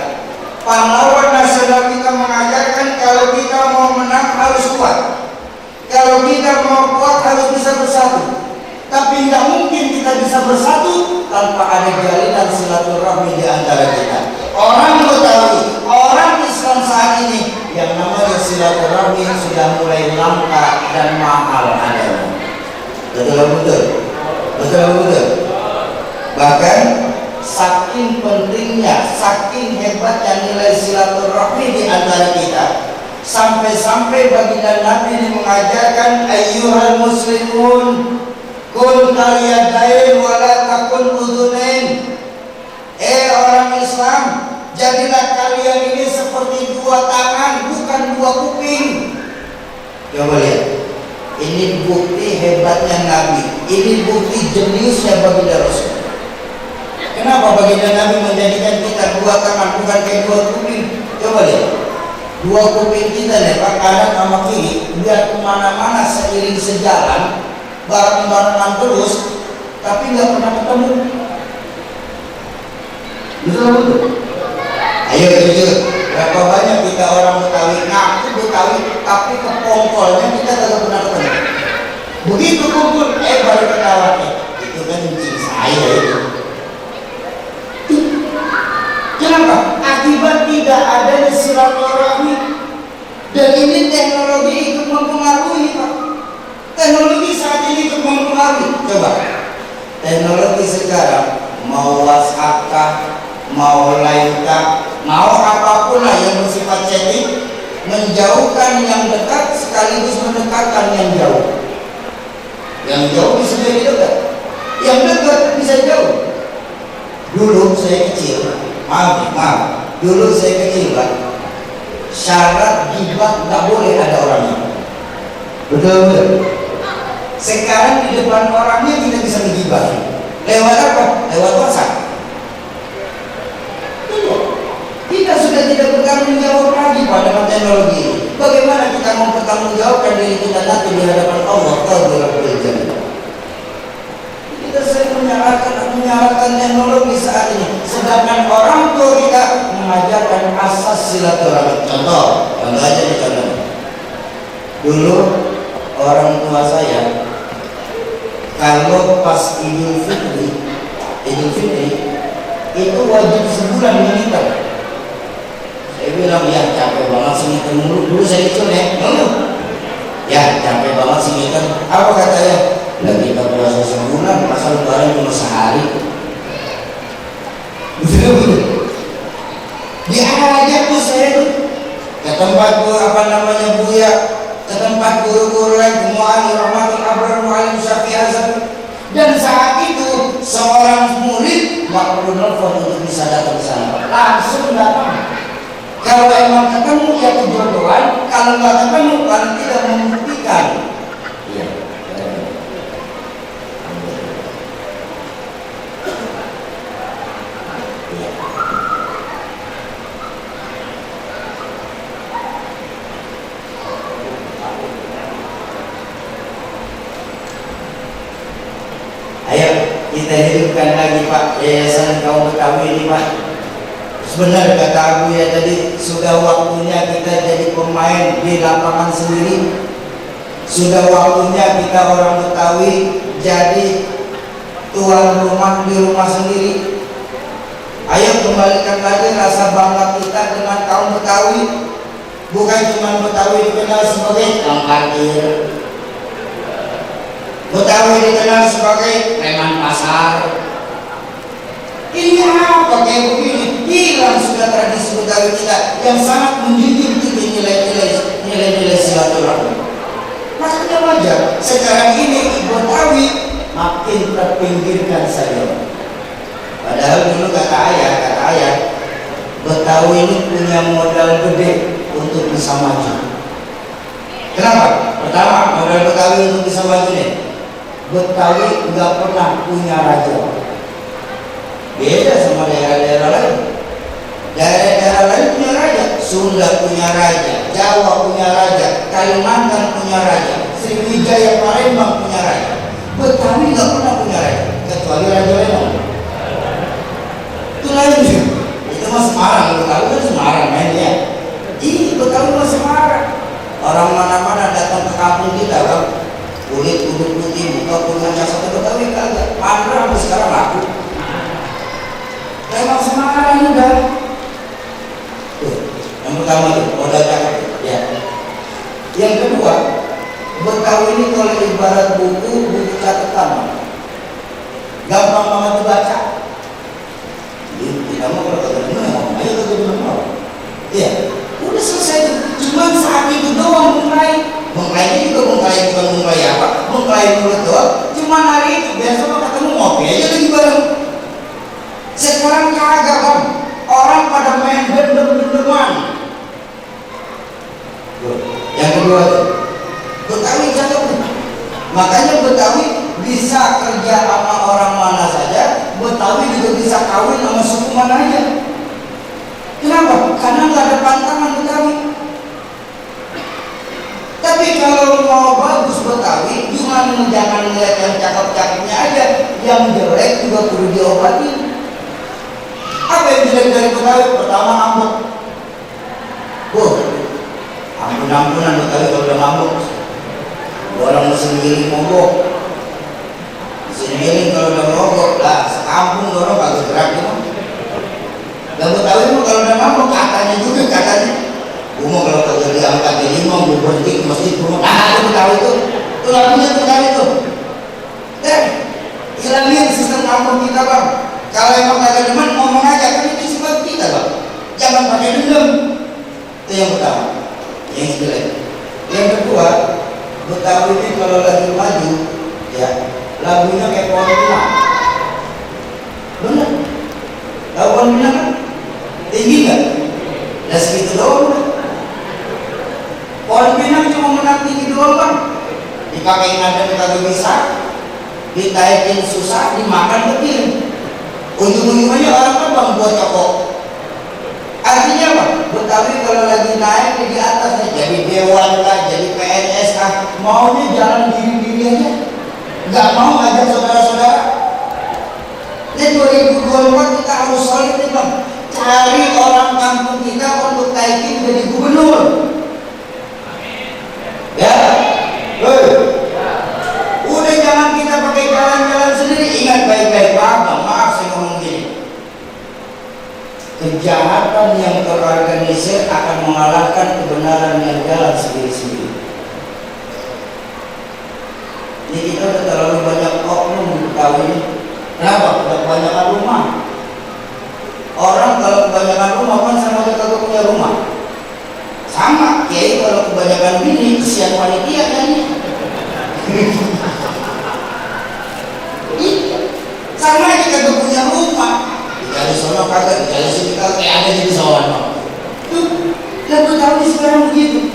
pahlawan nasional kita mengajarkan kalau kita mau menang harus kuat. Kalau kita mau kuat harus bisa bersatu. Tapi tidak mungkin kita bisa bersatu tanpa ada jalinan silaturahmi di antara kita. Orang Betawi, orang Islam saat ini yang namanya silaturahmi sudah mulai langka dan mahal adanya. Betul. Bahkan saking pentingnya, saking hebatnya nilai silaturahmi di antara kita, sampai-sampai baginda Nabi ini mengajarkan ayyuhal muslimun kun kaliyadain wala takun udunain. Orang Islam, jadilah kalian ini seperti dua tangan, bukan dua kuping. Coba lihat, ini bukti hebatnya Nabi, ini bukti jeniusnya baginda Rasul. Kenapa baginda Nabi menjadikan kita dua tangan, bukan kayak dua kuping? Coba lihat, dua kuping kita nih, Pak, kanan sama kiri, biar kemana-mana seiring sejalan, bareng-barengan terus, tapi nggak pernah ketemu. Betul. Ayo jujur, berapa banyak kita orang Betawi ngaku Betawi, tapi kepongkolnya kita tidak pernah ketemu. Begitu kumpul, baru ketawa. Itu kan cing saya itu. Kenapa? Akibat tidak adanya silaturahmi. Dan ini teknologi ikut mempengaruhi, Pak. Teknologi saat ini ikut mempengaruhi. Coba, teknologi sekarang mau WhatsApp kah, mau live kah, mau apapun lah yang bersifat chatting, menjauhkan yang dekat sekaligus mendekatkan yang jauh. Yang jauh bisa jadi dekat, yang dekat bisa jauh. Dulu saya kecil, maaf, dulu saya kecil, Pak, syarat gibah nggak boleh ada orangnya. Betul. Sekarang di depan orangnya tidak bisa menggibah. Lewat apa? Lewat WhatsApp. Kita sudah tidak bertanggung jawab lagi pada teknologi. Bagaimana kita mempertanggungjawabkan diri kita nanti di hadapan Allah Rabbul Jannah? Kita sering menyalahkan teknologi saat ini, sedangkan orang tua kita mengajarkan asas silaturahmi. Contoh aja nih contoh. Dulu orang tua saya kalau pas Idul Fitri itu wajib sebulan militan. Saya bilang, ya capek banget sih ngitung dulu saya kecil ya capek banget sih ngitung. Apa katanya? Lah kita puasa sebulan, masa lebaran cuma sehari. Betul. Diajak tuh saya tuh ke tempat Buya, ke tempat guru-guru lain, Mu'ali Rahmatul Abrar, Mu'alim Syafi'i Azhar. Dan saat itu seorang murid nggak perlu nelfon untuk bisa datang ke sana, langsung datang. Kalau emang ketemu ya kejodohan, kalau nggak ketemu paling tidak membuktikan. Iya. Ayo kita hidupkan lagi, Pak, Yayasan Kaum Betawi ini, Pak. Benar kata Abu ya tadi, sudah waktunya kita jadi pemain di lapangan sendiri. Sudah waktunya kita orang Betawi jadi tuan rumah di rumah sendiri. Ayo kembalikan lagi rasa bangga kita dengan kaum Betawi. Bukan cuma Betawi dikenal sebagai tukang parkir, Betawi dikenal sebagai preman pasar. Ini apa kayak begini? Hilang sudah tradisi Betawi kita yang sangat menjunjung tinggi nilai-nilai silaturahmi. Makanya wajar sekarang ini Betawi makin terpinggirkan saja. Padahal dulu kata ayah, Betawi ini punya modal gede untuk bisa maju. Kenapa? Pertama, modal Betawi untuk bisa maju nih, Betawi nggak pernah punya raja. Beda sama daerah-daerah lain. Daerah-daerah lain punya raja, Sunda punya raja, Jawa punya raja, Kalimantan punya raja, Sriwijaya Palembang punya raja. Betawi nggak pernah punya raja, kecuali Raja Lembang. Itu lain sih. Itu mah Semarang, Betawi kan Semarang mainnya. Ini Betawi mah Semarang. Orang mana-mana datang ke kampung kita, Bang, kulit putih, muka punya jasa Betawi kagak. Mandra sampai sekarang laku. Memang Semarang udah. Tuh, yang pertama tuh modal cakep ya. Yang kedua, Betawi ini kalau ibarat buku catatan, gampang banget dibaca. Kamu kalau kagak demen ngomong aja kagak demen mau. Iya, udah selesai tuh. Cuman saat itu doang mengklainya juga mengklaim bukan mengklaim apa, mengklaim mulut doang. Cuman hari itu besok ketemu ngopi aja lagi bareng. Sekarang kagak kan, orang pada main bendem-bendeman. Yang kedua tuh, Betawi cakep tuh. Makanya Betawi bisa kerja sama orang mana saja, Betawi juga bisa kawin sama suku mana aja. Kenapa? Karena nggak ada pantangan Betawi. Tapi kalau mau bagus Betawi, jangan melihat yang cakep-cakepnya aja, yang jelek juga perlu diobatin. Apa yang jelek dari Betawi? Pertama ngambek. Ampun-ampunan Betawi kalau udah ngambek. Orang mesin giling mogok. Mesin giling kalau udah mogok lah, sekampung orang kagak gerak gitu. Dan Betawi mah kalau udah ngambek katanya juga Gua mau kalau kagak diangkat di imam, gua berhenti ke masjid gua. Itu Betawi tuh. Itu lagunya Betawi tuh. Hilangin sistem kampung kita bang. Kalau emang kagak demen ngomong aja, kan itu sifat kita bang. Jangan pakai dendam. Itu yang pertama. Yang jelek. Yang kedua, Betawi ini kalau lagi maju, ya lagunya kayak pohon pinang. Bener? Tahu pohon pinang kan? Tinggi nggak? Nah segitu doang. Pohon pinang cuma menang tinggi doang bang. Dipakai nada kagak bisa, ditaikin susah, dimakan kecil. Ujung-ujungnya orang kan bang buat cokok. Artinya apa? Betawi kalau lagi naik di atas jadi dewan lah, jadi PNS lah, maunya jalan diri-diri aja, nggak mau ngajak saudara-saudara. Ini 2024 kita harus solid nih bang, cari orang kampung kita untuk taikin jadi gubernur. Ya, udah jangan kita pakai jalan-jalan sendiri. Ingat baik-baik bang, maaf saya ngomong gini. Kejahatan yang terorganisir akan mengalahkan kebenaran yang jalan sendiri-sendiri. Ini kita udah terlalu banyak oknum di Betawi ini. Kenapa? Udah kebanyakan rumah. Orang kalau kebanyakan rumah kan sama aja kagak punya rumah. Sama, kiai kalau kebanyakan bini kesian panitia kan ini. Sama aja kagak punya rumah. Dikali sono kagak, dikali sini kagak, kayak ada jadi sono. Tuh, dan Betawi sekarang begitu.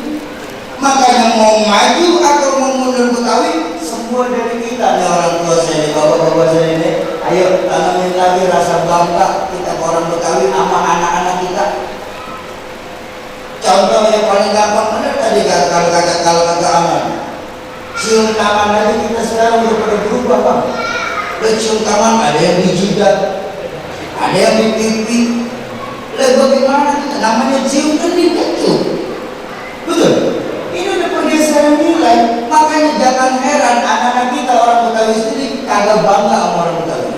Makanya mau maju atau mau mundur Betawi, semua dari kita nih orang tua saya nih, bapak-bapak saya ini. Ayo tanamin lagi rasa bangga kita orang Betawi sama anak-anak kita. Contoh yang paling gampang benar tadi kalau kata aman. Cium tangan aja kita sekarang udah pada berubah bang. Udah cium tangan ada yang di jidat, ada yang di pipi. Lalu bagaimana kita namanya cium kan di pipi. Betul? Ini udah pergeseran nilai. Makanya jangan heran anak-anak kita orang Betawi sendiri kagak bangga sama orang Betawi.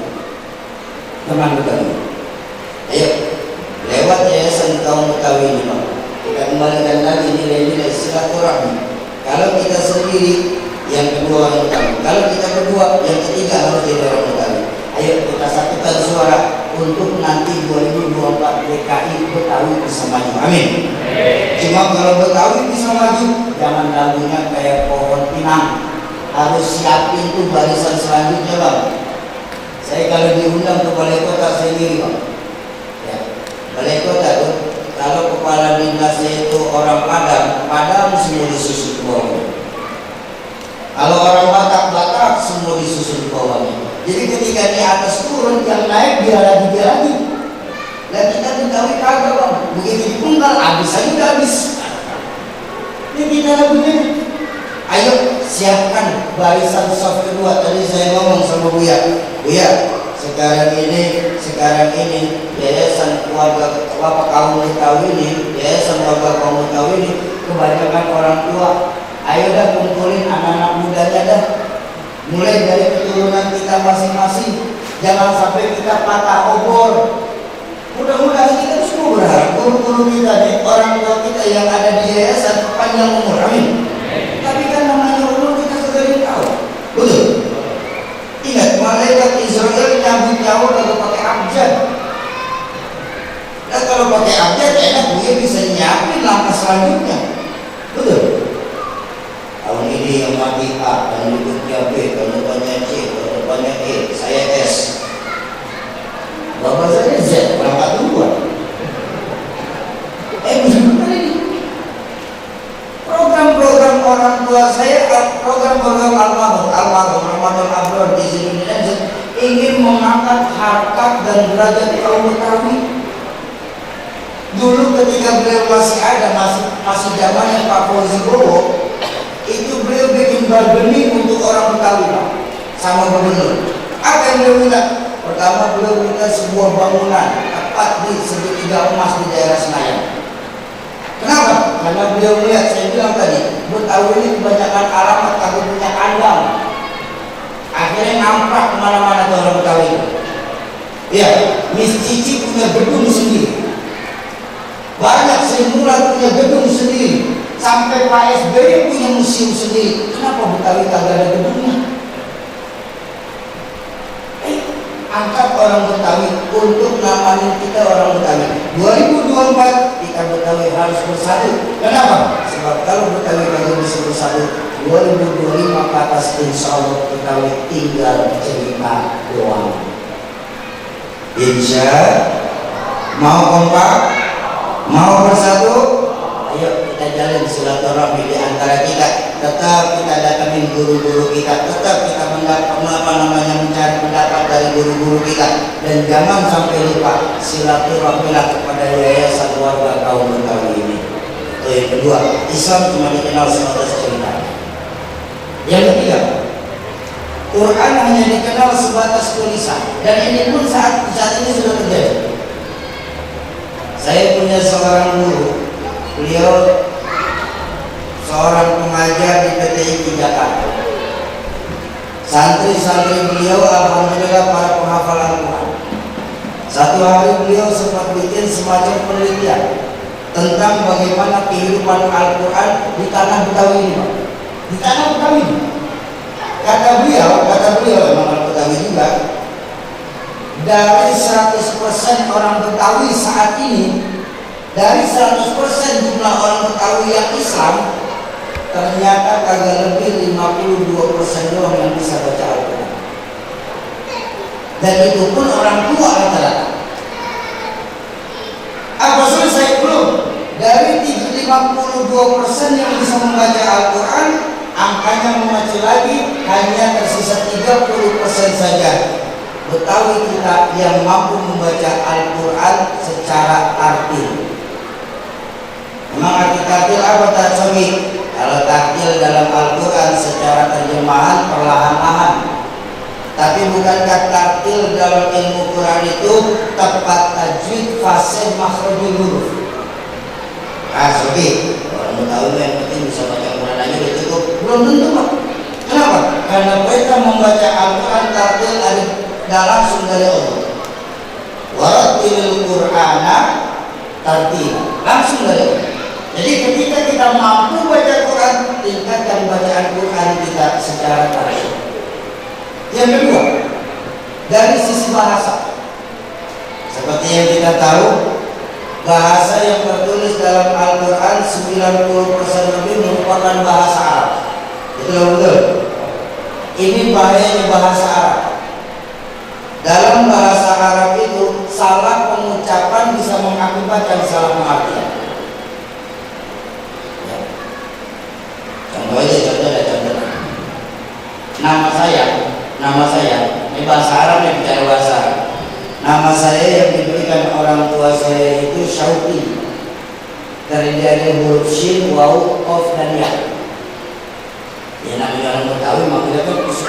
Teman Betawi. Ayo lewat yayasan kaum Betawi ini bang. Kita kembalikan lagi nilai-nilai silaturahmi. Kalau kita sendiri, yang kedua orang Betawi. Kalau kita berdua, yang ketiga harus jadi orang Betawi. Ayo kita satukan suara untuk nanti 2024 DKI Betawi bisa maju. Amin. Cuma kalau Betawi bisa maju, jangan lagunya kayak pohon pinang. Harus siapin tuh barisan selanjutnya bang. Saya kalau diundang ke balai kota sendiri bang. Ya, balai kota tuh. Kalau kepala dinasnya itu orang Padang semua disusun ke bawahnya. Kalau orang Batak semua disusun ke bawahnya. Jadi ketika di atas turun, yang naik dia lagi. Dan kita Betawi kagak bang. Begitu dipenggal, habis aja udah habis. Ini kita lagunya. Ayo siapkan barisan soft kedua. Tadi saya ngomong sama Buya. Sekarang ini yayasan keluarga kaum Betawi ini, yayasan keluarga kaum Betawi ini kebanyakan orang tua. Ayo dah kumpulin anak-anak mudanya dah. Mulai dari keturunan kita masing-masing. Jangan sampai kita patah obor. Mudah-mudahan kita semua berharap guru-guru kita nih, orang tua kita yang ada di yayasan panjang umur. Amin. Tapi kan namanya umur kita sudah tahu. Betul. Ingat, malaikat Israel nyambut nyawa kalau pakai abjad. Kalau pakai abjad enak, Buya bisa nyiapin langkah selanjutnya. Betul? Tahun ini yang mati A, tahun berikutnya B, tahun depannya C, tahun depannya E, saya S. Bapak saya Z, berangkat duluan. Gimana ini? Program-program orang tua saya, program-program almarhum Ramadan Abdur di sini ingin mengangkat harkat dan derajat kaum Betawi. Dulu ketika beliau masih ada, masih zamannya Pak Fauzi Bowo, itu beliau bikin bargaining untuk orang Betawi sama gubernur. Apa yang beliau minta? Pertama beliau minta sebuah bangunan tepat di segitiga emas di daerah Senayan. Kenapa? Karena beliau melihat, saya bilang tadi, Betawi ini kebanyakan alamat kagak punya kandang. Akhirnya ngamprak kemana-mana tuh orang Betawi. Ya, Miss Cici punya gedung sendiri. Banyak Sri Mulat punya gedung sendiri. Sampai Pak SBY punya museum sendiri. Kenapa Betawi kagak ada gedungnya? Angkat orang Betawi untuk namanin kita orang Betawi. 2024 kita Betawi harus bersatu. Kenapa? Sebab kalau Betawi kagak bisa bersatu, 2025 ke atas insya Allah Betawi tinggal cerita doang. Insya mau kompak, mau bersatu. Ayo kita jalin silaturahmi di antara kita. Tetap kita datangin guru-guru kita, tetap kita mencari pendapat dari guru-guru kita, dan jangan sampai lupa silaturahmilah kepada yayasan warga kaum Betawi ini. Itu yang kedua. Islam cuma dikenal sebatas cerita. Yang ketiga, Quran hanya dikenal sebatas tulisan, dan ini pun saat ini sudah terjadi. Saya punya seorang guru, beliau seorang pengajar di PTI Jakarta. Santri-santri beliau alhamdulillah para penghafal Al-Quran. Satu hari beliau sempat bikin semacam penelitian tentang bagaimana kehidupan Al-Quran di tanah Betawi ini, Pak. Di tanah Betawi. Kata beliau memang orang Betawi juga. Dari 100% orang Betawi saat ini, dari 100% jumlah orang Betawi yang Islam, ternyata kagak lebih 52% doang yang bisa baca Al-Quran. Dan itu pun orang tua rata-rata. Apa selesai belum? Dari 52% yang bisa membaca Al-Quran, angkanya memacu lagi, hanya tersisa 30% saja Betawi kita yang mampu membaca Al-Quran secara tartil. Memang arti tartil apa tak Somi? Kalau tartil dalam Al-Quran secara terjemahan perlahan-lahan. Tapi bukankah tartil dalam ilmu Quran itu tepat tajwid, fase, makhrajul huruf? Sobi, orang Betawi yang penting bisa baca Quran aja udah cukup. Belum tentu, Pak. Kenapa? Karena mereka membaca Al-Quran tartil ada langsung dari Allah. Warattilil Qur'ana tartila, langsung dari Allah. Jadi ketika kita mampu baca Quran, tingkatkan bacaan Quran kita secara tartil. Yang kedua, dari sisi bahasa, seperti yang kita tahu, bahasa yang tertulis dalam Al-Quran 90% lebih merupakan bahasa Arab. Itu betul. Ini bahayanya bahasa Arab. Dalam bahasa Arab itu salah pengucapan bisa mengakibatkan salah pengertian. Contoh. Nama saya, ini bahasa Arab yang bicara bahasa Arab. Nama saya yang diberikan orang tua saya itu Syauqi. Terdiri dari huruf shin, waw, qaf dan ya. Ya namanya orang Betawi makanya kan masuk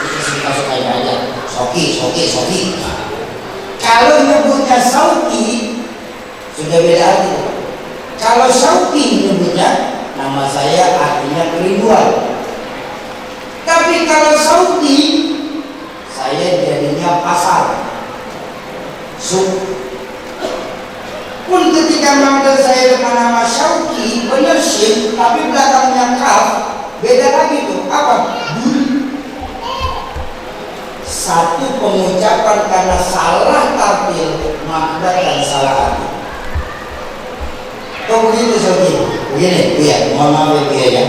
aja. Soki. Kalau nyebutnya Sauki sudah beda arti. Kalau Syauqi nyebutnya, nama saya artinya kerinduan. Tapi kalau Sauki, saya jadinya pasar. Pun ketika manggil saya dengan nama Syauqi, bener sih, tapi belakangnya kaf, beda lagi tuh. Apa? Satu pengucapan karena salah tartil mengakibatkan salah arti. Kok begitu Soki? Begini, Buya, mohon maaf ya Buya ya.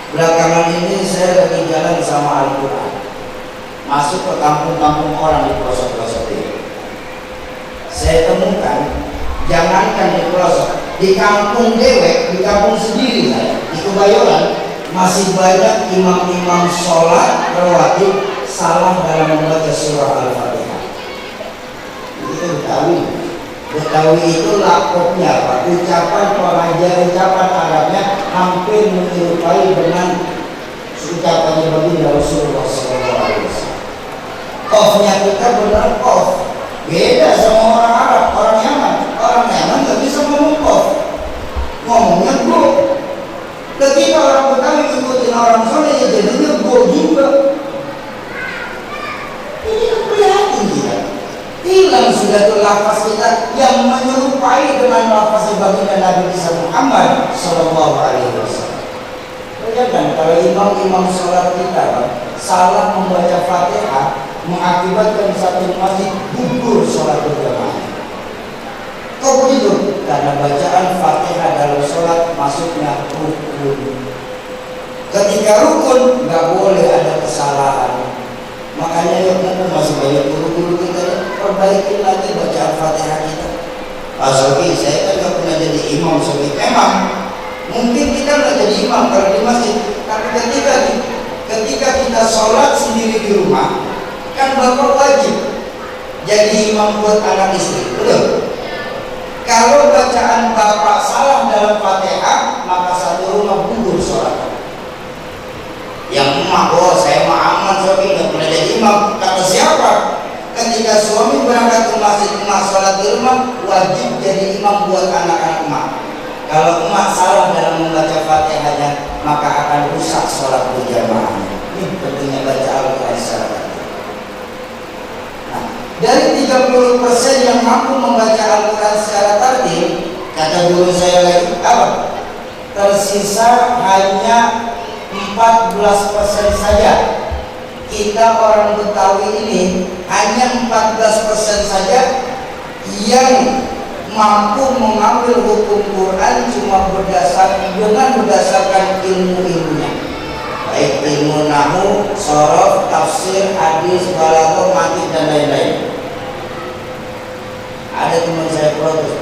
Belakangan ini saya lagi jalan sama Al-Quran, masuk ke kampung-kampung orang di pelosok-pelosok ini. Saya temukan, jangankan di pelosok, di kampung dewek, di kampung sendiri saya, di Kebayoran, masih banyak imam-imam sholat rawatib salah dalam membaca surah Al-Fatihah. Itu Betawi itu lakopnya Pak, ucapan pengajar, ucapan Arabnya hampir menyerupai dengan ucapannya baginda Rasulullah SAW. Qafnya kita benar qaf, beda sama orang Arab, orang Yaman. Orang Yaman nggak bisa ngomong qaf, ngomongnya go. Ketika orang Betawi ikutin orang sana ya jadinya go juga. Ini kan prihatin kita. Hilang sudah tuh lafaz kita yang menyerupai dengan lafaz baginda Nabi Muhammad Sallallahu Alaihi Wasallam. Bayangkan kalau imam-imam sholat kita salah membaca Fatihah mengakibatkan satu masjid gugur sholat berjamaah. Kok begitu? Karena bacaan Fatihah dalam sholat masuknya rukun. Ketika rukun nggak boleh ada kesalahan. Makanya ya masih banyak guru-guru kita perbaikin lagi bacaan Fatihah kita. Pak Soki, saya kan nggak pernah jadi imam Soki. Memang mungkin kita nggak jadi imam kalau di masjid, tapi ketika kita sholat sendiri di rumah, kan bapak wajib jadi imam buat anak istri, betul? Kalau bacaan bapak salah dalam Fatihah, maka satu rumah gugur sholat. Yang emak, oh saya mah aman Soki, nggak pernah jadi imam. Kata siapa? Ketika suami berangkat ke masjid, emak sholat di rumah, wajib jadi imam buat anak-anak emak. Kalau emak salah dalam membaca Fatihahnya, maka akan rusak sholat berjamaah. Ini pentingnya baca Al-Quran secara tertib. Nah, dari 30% yang mampu membaca Al-Quran secara tertib, kata guru saya lagi, apa? Tersisa hanya 14% saja. Kita orang Betawi ini hanya 14% saja yang mampu mengambil hukum Quran cuma berdasarkan ilmu-ilmunya, baik ilmu nahwu, shorof, tafsir, hadis, balaghah, mantiq dan lain-lain. Ada teman saya protes,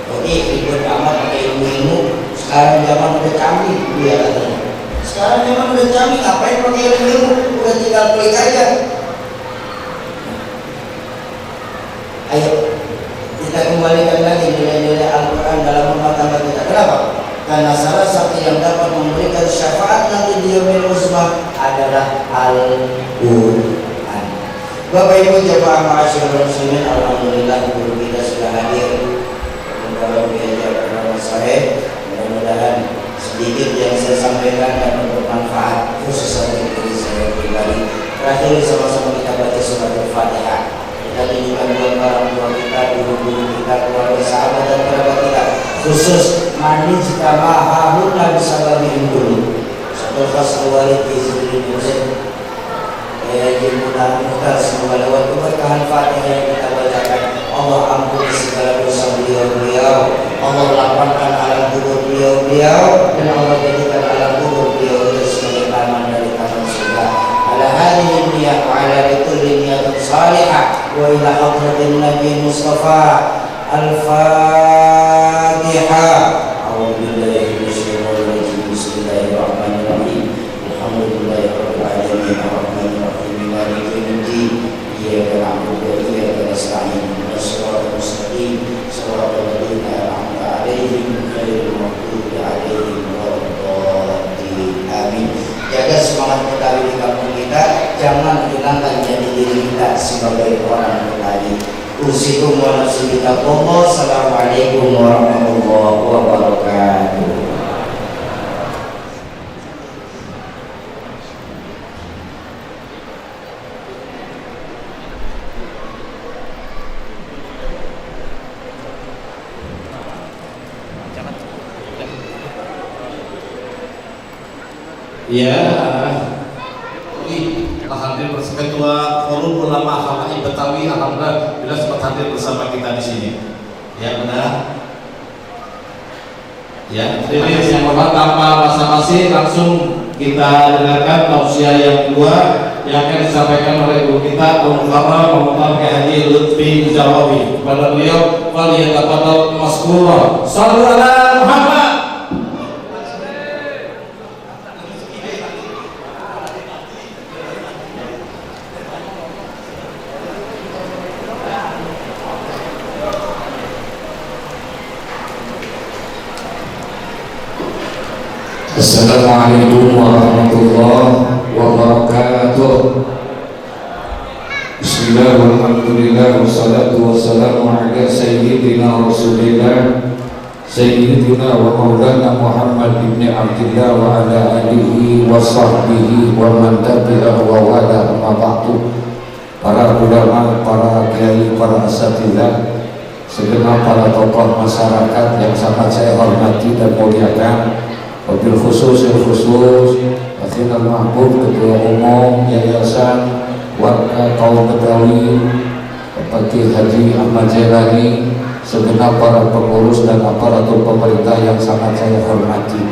oke ribet amat pakai ilmu-ilmu, sekarang zaman udah canggih, dia katanya. Sekarang zaman udah canggih, ngapain pakai ilmu-ilmu, udah tinggal klik aja. Ayo kita kembalikan lagi nilai-nilai Al-Quran dalam rumah tangga kita. Kenapa? Karena salah satu yang dapat memberikan syafaat nanti di yaumil uzma adalah Al-Quran. Bapak Ibu jemaah ma'asyiral muslimin, alhamdulillah guru kita sudah hadir. Mudah-mudahan diajar bersama saya. Mudah-mudahan sedikit yang saya sampaikan dapat bermanfaat khusus bagi diri saya pribadi. Terakhir sama-sama kita baca surat Al-Fatihah. Kita tunjukkan buat orang tua kita, guru-guru kita, keluarga, sahabat dan kerabat kita, khusus manis kama hahuna bisababihin dulu. Satu khas al-walid izinin muslim Jimuna Muhtar, semoga lewat keberkahan Fatihah yang kita bacakan, Allah ampuni segala dosa beliau-beliau, Allah lapangkan alam kubur beliau-beliau, dan Allah jadikan alam kubur beliau itu sebagai taman dari taman surga. Ala hadhihi niyyah wa ala kulli niyatin salihah wa ila hadratin Nabi Mustafa. Al-Fatihah. A'udzu billahi minasyaitonir rajim. Bismillahirrahmanirrahim. Alhamdulillahirabbil alamin arrahmanir rahim maliki yaumiddin. Iyyaka na'budu wa iyyaka nasta'in. Shiratal mustaqim shiratal ladzina an'amta 'alaihim ghairil maghdubi 'alaihim waladdallin. Amin. Jaga semangat Betawi di kampung kita, jangan hilangkan jati diri kita sebagai orang Betawi. Usikum wa nafsi bitaqwa. Assalamualaikum warahmatullahi wabarakatuh. Ya, hadir bersama Ketua Forum Ulama Halaman Betawi, alhamdulillah alhamdulillah sempat hadir bersama kita di sini. Ya benar. Ya, jadi yang hormat tanpa basa-basi langsung kita dengarkan tausiah yang kedua yang akan disampaikan oleh guru kita Al-Mukarram Muhammad Haji Lutfi Zawawi. Kepada beliau, faliyatafadhal maskurah. Shallu ala Muhammad. Assalamualaikum warahmatullahi wabarakatuh. Bismillah, alhamdulillah, wassalatu wassalamu ala sayyidina rasulillah sayyidina wa maulana Muhammad ibn Abdillah wa ala alihi wa sahbihi wa man tabi'ah wa wala amma ba'du. Para ulama, para kiai, para asatidzah, segenap para tokoh masyarakat yang sangat saya hormati dan muliakan, wabil khusus Akhirul Mahbub Ketua Umum Yayasan Warga Kaum Betawi Bapak Haji Ahmad Jailani, segenap para pengurus dan aparatur pemerintah yang sangat saya hormati,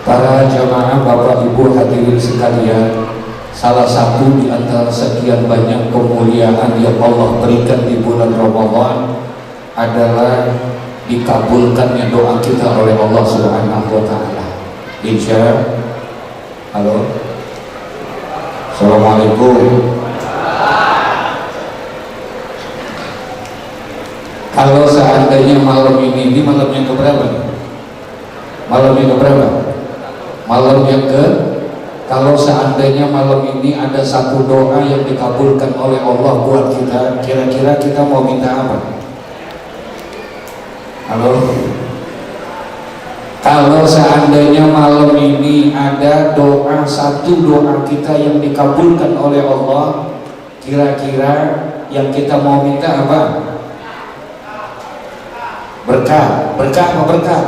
para jamaah Bapak Ibu hadirin sekalian, salah satu di antara sekian banyak kemuliaan yang Allah berikan di bulan Ramadan adalah dikabulkannya doa kita oleh Allah Subhanahu wa ta'ala. Halo. Assalamualaikum. Kalau seandainya malam ini malam yang keberapa? Malam yang keberapa? Malam yang kalau seandainya malam ini ada satu doa yang dikabulkan oleh Allah buat kita, kira-kira kita mau minta apa? Halo. Kalau seandainya malam ini ada satu doa kita yang dikabulkan oleh Allah, kira-kira yang kita mau minta apa? Berkah apa berkah?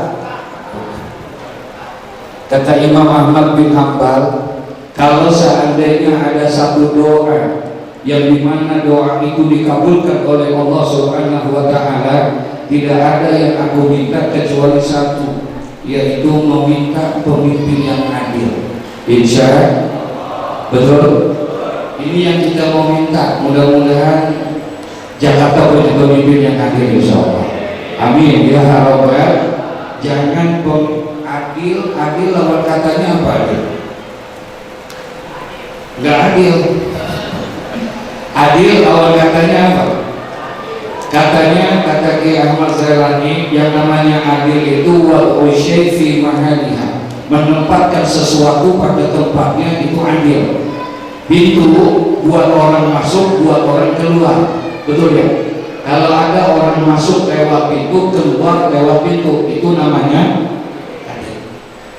Kata Imam Ahmad bin Hanbal, kalau seandainya ada satu doa yang dimana doa itu dikabulkan oleh Allah Subhanahu wa ta'ala, tidak ada yang aku minta kecuali satu, yaitu meminta pemimpin yang adil. Insya betul. Ini yang kita mau minta. Mudah-mudahan Jakarta punya pemimpin yang adil, insya Allah. Amin ya Rabbal. Jangan adil lawan katanya apa adil? Nggak adil. Adil lawan katanya apa? Katanya, kata Ki Ahmad Zailani, yang namanya adil itu wal usyai fi mahaliha, menempatkan sesuatu pada tempatnya, itu adil. Pintu buat orang masuk, buat orang keluar, betul ya? Kalau ada orang masuk lewat pintu, keluar lewat pintu, itu namanya adil.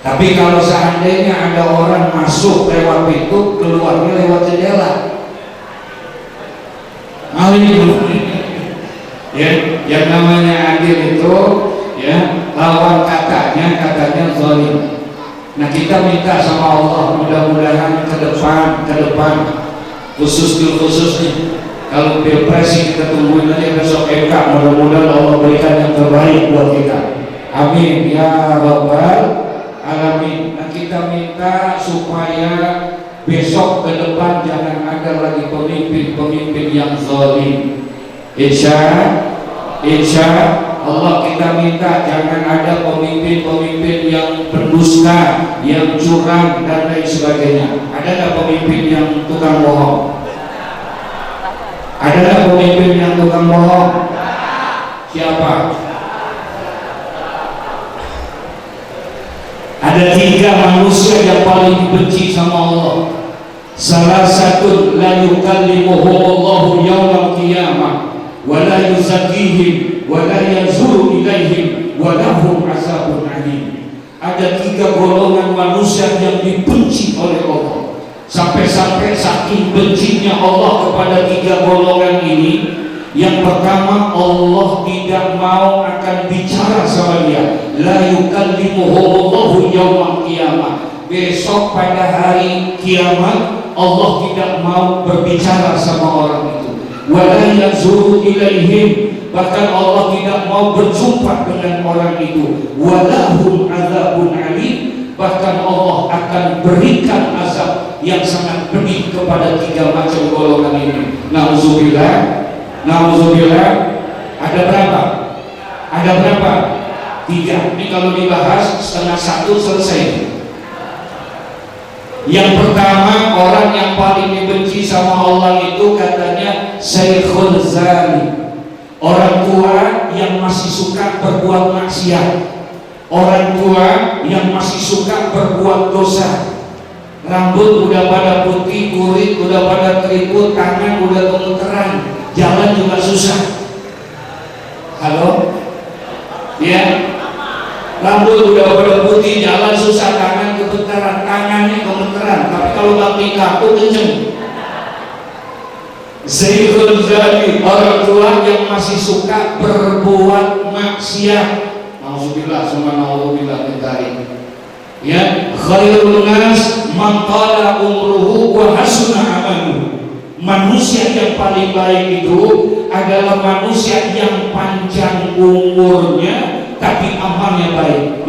Tapi kalau seandainya ada orang masuk lewat pintu, keluarnya lewat jendela, ya, yang namanya adil itu ya lawan katanya zalim. Nah, kita minta sama Allah mudah-mudahan ke depan khusus nih, kalau pilpres kita tungguin aja besok MK, mudah-mudahan Allah berikan yang terbaik buat kita. Amin ya Rabbal alamin. Nah, kita minta supaya besok ke depan jangan ada lagi pemimpin yang zalim. Insya Allah kita minta jangan ada pemimpin yang berdusta, yang curang dan lain sebagainya. Ada nggak pemimpin yang tukang bohong? Ada nggak pemimpin yang tukang bohong? Siapa? Ada 3 manusia yang paling dibenci sama Allah. Salah satu, la yukallimuhum Allahu yawmal qiyamah wala yuzakihim wala yanzuru ilaihim walahum azabun alim. Ada 3 golongan manusia yang dibenci oleh Allah, sampai-sampai saking bencinya Allah kepada 3 golongan ini. Yang pertama, Allah tidak mau akan bicara sama dia. La yukallimuhum Allahu yawmal qiyamah, besok pada hari kiamat Allah tidak mau berbicara sama orang itu. wa la yazuru ilaihim, bahkan Allah tidak mau berjumpa dengan orang itu, wa lahum adzabun alim, bahkan Allah akan berikan azab yang sangat pedih kepada 3 macam golongan ini. Nauzubillah, nauzubillah. Ada berapa? Ada berapa? 3. Ini kalau dibahas 12:30 selesai. Yang pertama, orang yang paling dibenci sama Allah itu katanya Syekhul Zani, orang tua yang masih suka berbuat maksiat, orang tua yang masih suka berbuat dosa. Rambut udah pada putih, kulit udah pada keriput, tangan udah gemeteran, jalan juga susah. Halo? Ya, rambut udah pada putih, jalan susah, tangan gemeteran, tangannya gemeteran, tapi kalau bagi kaku kenceng. Syekhul Zani, orang tua yang masih suka berbuat maksiat. Nauzubillah, subhanallah, kita ya, khairun nas man qala umruhu wa hasuna amaluhu. Manusia yang paling baik itu adalah manusia yang panjang umurnya tapi amalnya baik.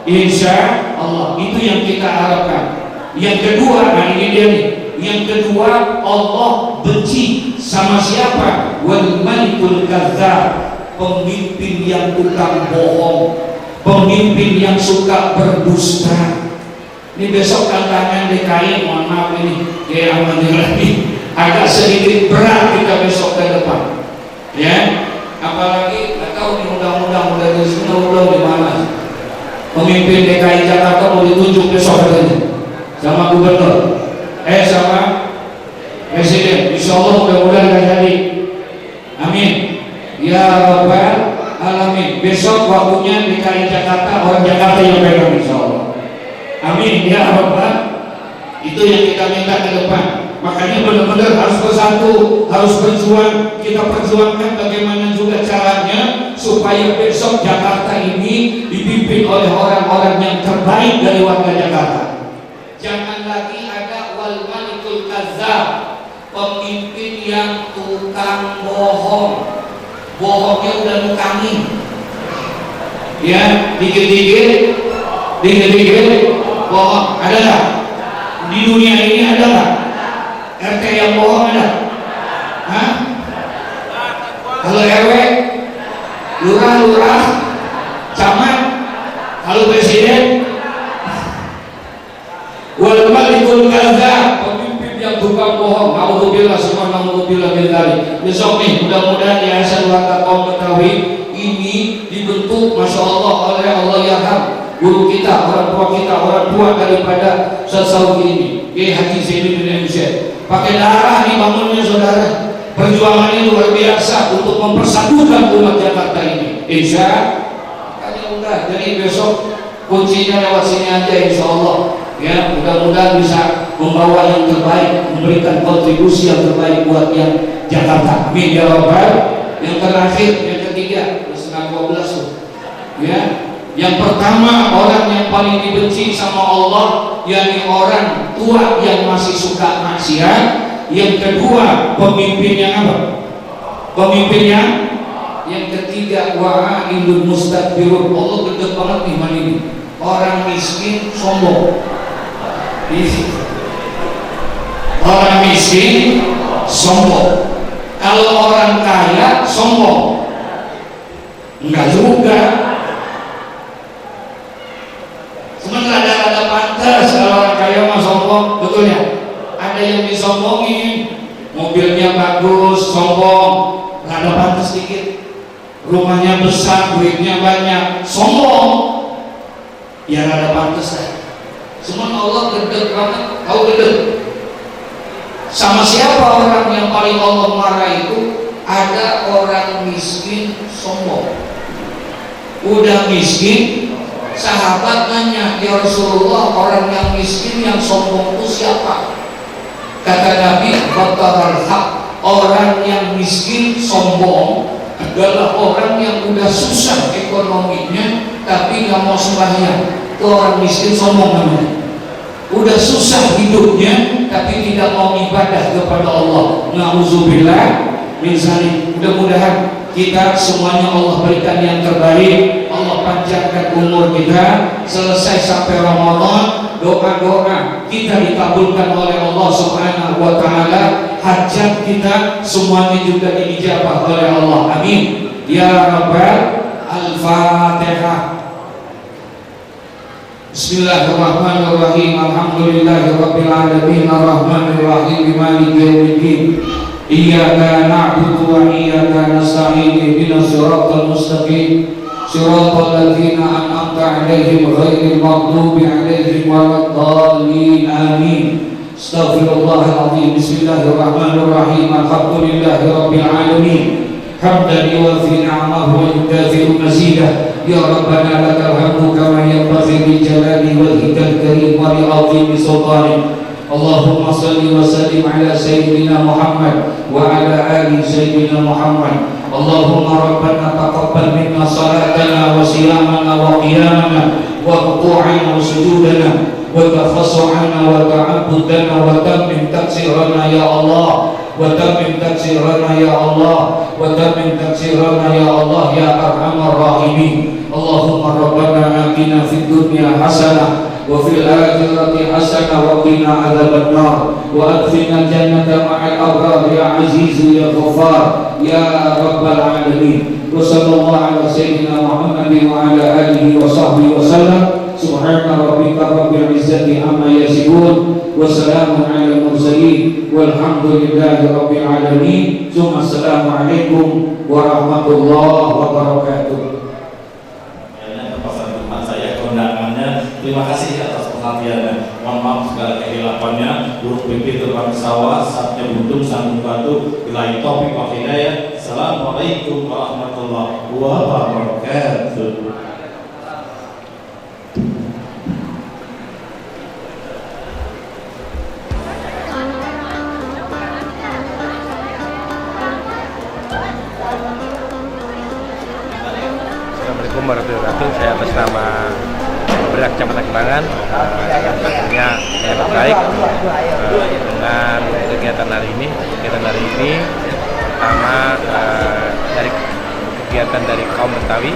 Insya Allah, itu yang kita harapkan. Yang kedua, nah ini dia nih. Yang kedua, Allah benci sama siapa? Wal malikul kadzdzab, pemimpin yang tukang bohong, pemimpin yang suka berdusta. Ini besok tantangan DKI, mohon maaf ini ya Alhamdulillah agak sedikit berat kita besok ke depan ya, apalagi nggak tahu nih undang-undang udah di mana. Pemimpin DKI Jakarta mau ditunjuk besok katanya sama gubernur sama presiden, insya Allah mudah-mudahan nggak jadi, amin ya Rabbal alamin. Besok waktunya DKI Jakarta, orang Jakarta yang pegang insya Allah, amin ya Rabbal. Itu yang kita minta ke depan. Makanya benar-benar harus bersatu, harus berjuang. Kita perjuangkan bagaimana juga caranya supaya besok Jakarta ini dipimpin oleh orang-orang yang terbaik dari warga Jakarta. Jangan lagi ada wal malikul kadzdzab, pemimpin yang tukang bohong. Bohongnya udah nukangin ya, dikit-dikit bohong. Ada nggak di dunia ini? Ada nggak RT yang bohong? Ada? Hah? Kalau RW, lurah, camat, kalau presiden, wal malikul kadzdzab, pemimpin yang tukang bohong. Alhamdulillah, subhanallah, billahi. Besok nih mudah-mudahan Yayasan Warta Kaum Betawi ini dibentuk, masya Allah, oleh Allah Yarham, guru kita, orang tua daripada Ustaz ini, Haji Zainuddin Indonesia. Pakai darah nih bangunnya saudara. Perjuangannya luar biasa untuk mempersatukan umat Jakarta ini. Insya Allah. Jadi besok kuncinya lewat sini aja insya Allah. Ya, mudah-mudahan bisa membawa yang terbaik, memberikan kontribusi yang terbaik buat yang Jakarta. Amin ya Rabbal. Yang terakhir, yang ketiga, setengah 12 tuh. Ya, yang pertama, orang yang paling dibenci sama Allah, yakni orang tua yang masih suka maksiat. Yang kedua, pemimpin yang apa? Pemimpin yang ketiga, wa'ilul mustakbirun. Allah gede banget iman ini. Orang miskin sombong. Orang miskin sombong. Kalau orang kaya sombong? Enggak juga. Sebenarnya ada pantas kalau orang kaya mah sombong, betul ya? Ada yang disombongin, mobilnya bagus, sombong, ada pantas sedikit, rumahnya besar, duitnya banyak, sombong, ya ada pantas lah. Semua Allah gede banget, tahu gede. Sama siapa orang yang paling Allah marah itu? Ada orang miskin sombong. Udah miskin, sahabat nanya, ya Rasulullah, orang yang miskin yang sombong itu siapa? Kata Nabi, batal hak, orang yang miskin sombong adalah orang yang udah susah ekonominya tapi nggak mau sembahyang. Itu orang miskin sombong namanya. udah susah hidupnya tapi tidak mau ibadah kepada Allah. Na'udzubillah min dzalik. Mudah-mudahan kita semuanya Allah berikan yang terbaik, Allah panjangkan umur kita, selesai sampai Ramadan, doa-doa kita dikabulkan oleh Allah Subhanahu wa taala, hajat kita semuanya juga diijabah oleh Allah. Amin ya rabbal. Al-Fatihah. Bismillahirrahmanirrahim. Alhamdulillahirabbil alamin arrahmanir rahim maliki yaumiddin. Iyyaka na'budu wa iyyaka nasta'in ihdinas siratal mustaqim siratal ladzina an'amta 'alaihim ghairil maghdubi 'alaihim waladdallin. Amin. Astaghfirullahal azim. Bismillahirrahmanirrahim. Alhamdulillahirabbil alamin. Hamdan yuwafi ni'amahu wa yukafi'u mazidah. Ya Rabbana lakal hamdu kama yanbaghi li jalali wajhikal karim wa li 'azimi sultanik. Allahumma salli wa sallim ala sayyidina Muhammad wa ala ali sayyidina Muhammad. Allahumma rabbana taqabbal minna salatana wa siyamana wa qiyamana wa ruku'ana wa sujudana wa tafassuhana wa ta'abbudana wa tammim taksirana ya Allah, wa tammim taksirana ya Allah, wa tammim taksirana ya Allah ya arhamar rahimin. Allahumma rabbana atina fid dunya hasanah wa fil akhirati hasanah wa qina adzabannar wa adkhilna jannata ma'al abrar ya aziz ya ghaffar ya rabbal alamin. Wa sallallahu ala sayyidina Muhammad wa ala alihi wa sahbihi wa sallam. Subhana rabbika rabbil izzati amma yasifun wa salamun ala mursalin walhamdulillahi rabbil alamin. Assalamu alaikum warahmatullahi wabarakatuh. Terima kasih atas perhatiannya. Mohon maaf segala kehilafannya. Buruk pipi terbang sawah, saatnya buntung sanggup batu. Bila topik wa hidayah. Assalamualaikum warahmatullahi wabarakatuh. Assalamualaikum warahmatullahi wabarakatuh. Saya atas nama Pemerintah Kecamatan Kembangan yang tentunya sangat baik dengan kegiatan hari ini. Kegiatan hari ini pertama dari kegiatan dari kaum Betawi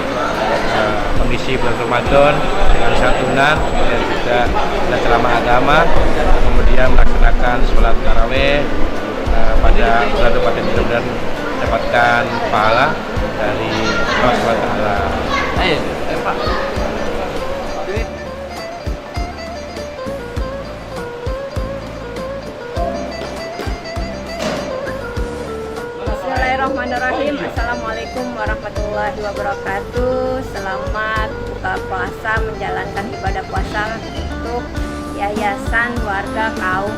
mengisi bulan Ramadan dengan santunan dan juga ceramah agama, kemudian melaksanakan sholat taraweh pada bulan Ramadan, mudah-mudahan mendapatkan pahala dari Allah SWT. Pak. Bismillahirrahmanirrahim. Assalamualaikum warahmatullahi wabarakatuh. Selamat buka puasa, menjalankan ibadah puasa untuk Yayasan Warga Kaum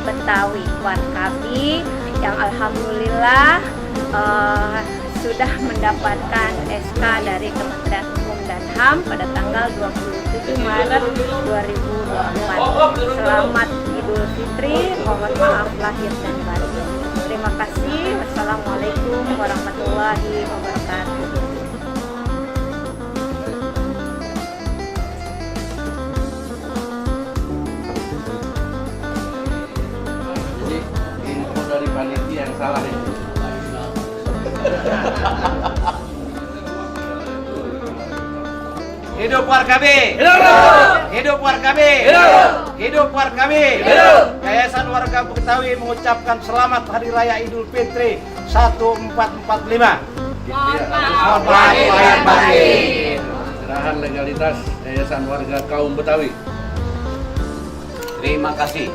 Betawi Warkabi yang alhamdulillah sudah mendapatkan SK dari Kementerian Hukum dan HAM pada tanggal 27 Maret 2024. Selamat Idul Fitri, mohon maaf lahir dan batin. Terima kasih. Wassalamualaikum warahmatullahi wabarakatuh. Jadi info dari panitia yang salah itu. Hidup Warkabi! Hidup! Hidup Warkabi! Hidup! Hidup Warkabi! Hidup! Yayasan Warga Betawi mengucapkan selamat Hari Raya Idul Fitri 1445. Mohon maaf lahir batin. Serahan legalitas Yayasan Warga Kaum Betawi. Terima kasih.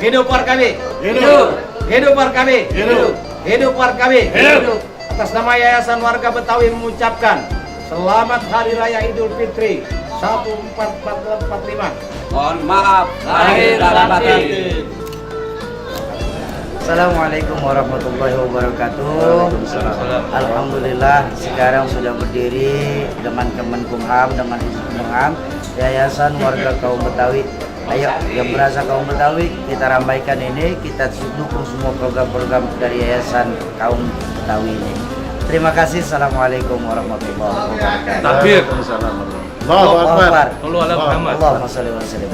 Hidup Warkabi! Hidup! Hidup Warkabi! Hidup! Hidup Warkabi! Hidup! Atas nama Yayasan Warga Betawi mengucapkan selamat Hari Raya Idul Fitri 1445. Mohon maaf lahir dan batin. Assalamualaikum warahmatullahi wabarakatuh. Alhamdulillah sekarang sudah berdiri dengan Kemenkumham, dengan Hizbul Yayasan Warga Kaum Betawi. Ayo yang merasa kaum Betawi, kita ramaikan ini, kita dukung semua program-program dari Yayasan Kaum Betawi ini. Terima kasih. Assalamualaikum warahmatullahi wabarakatuh. Takbir. Allahu Akbar. Allahumma shalli wa sallim.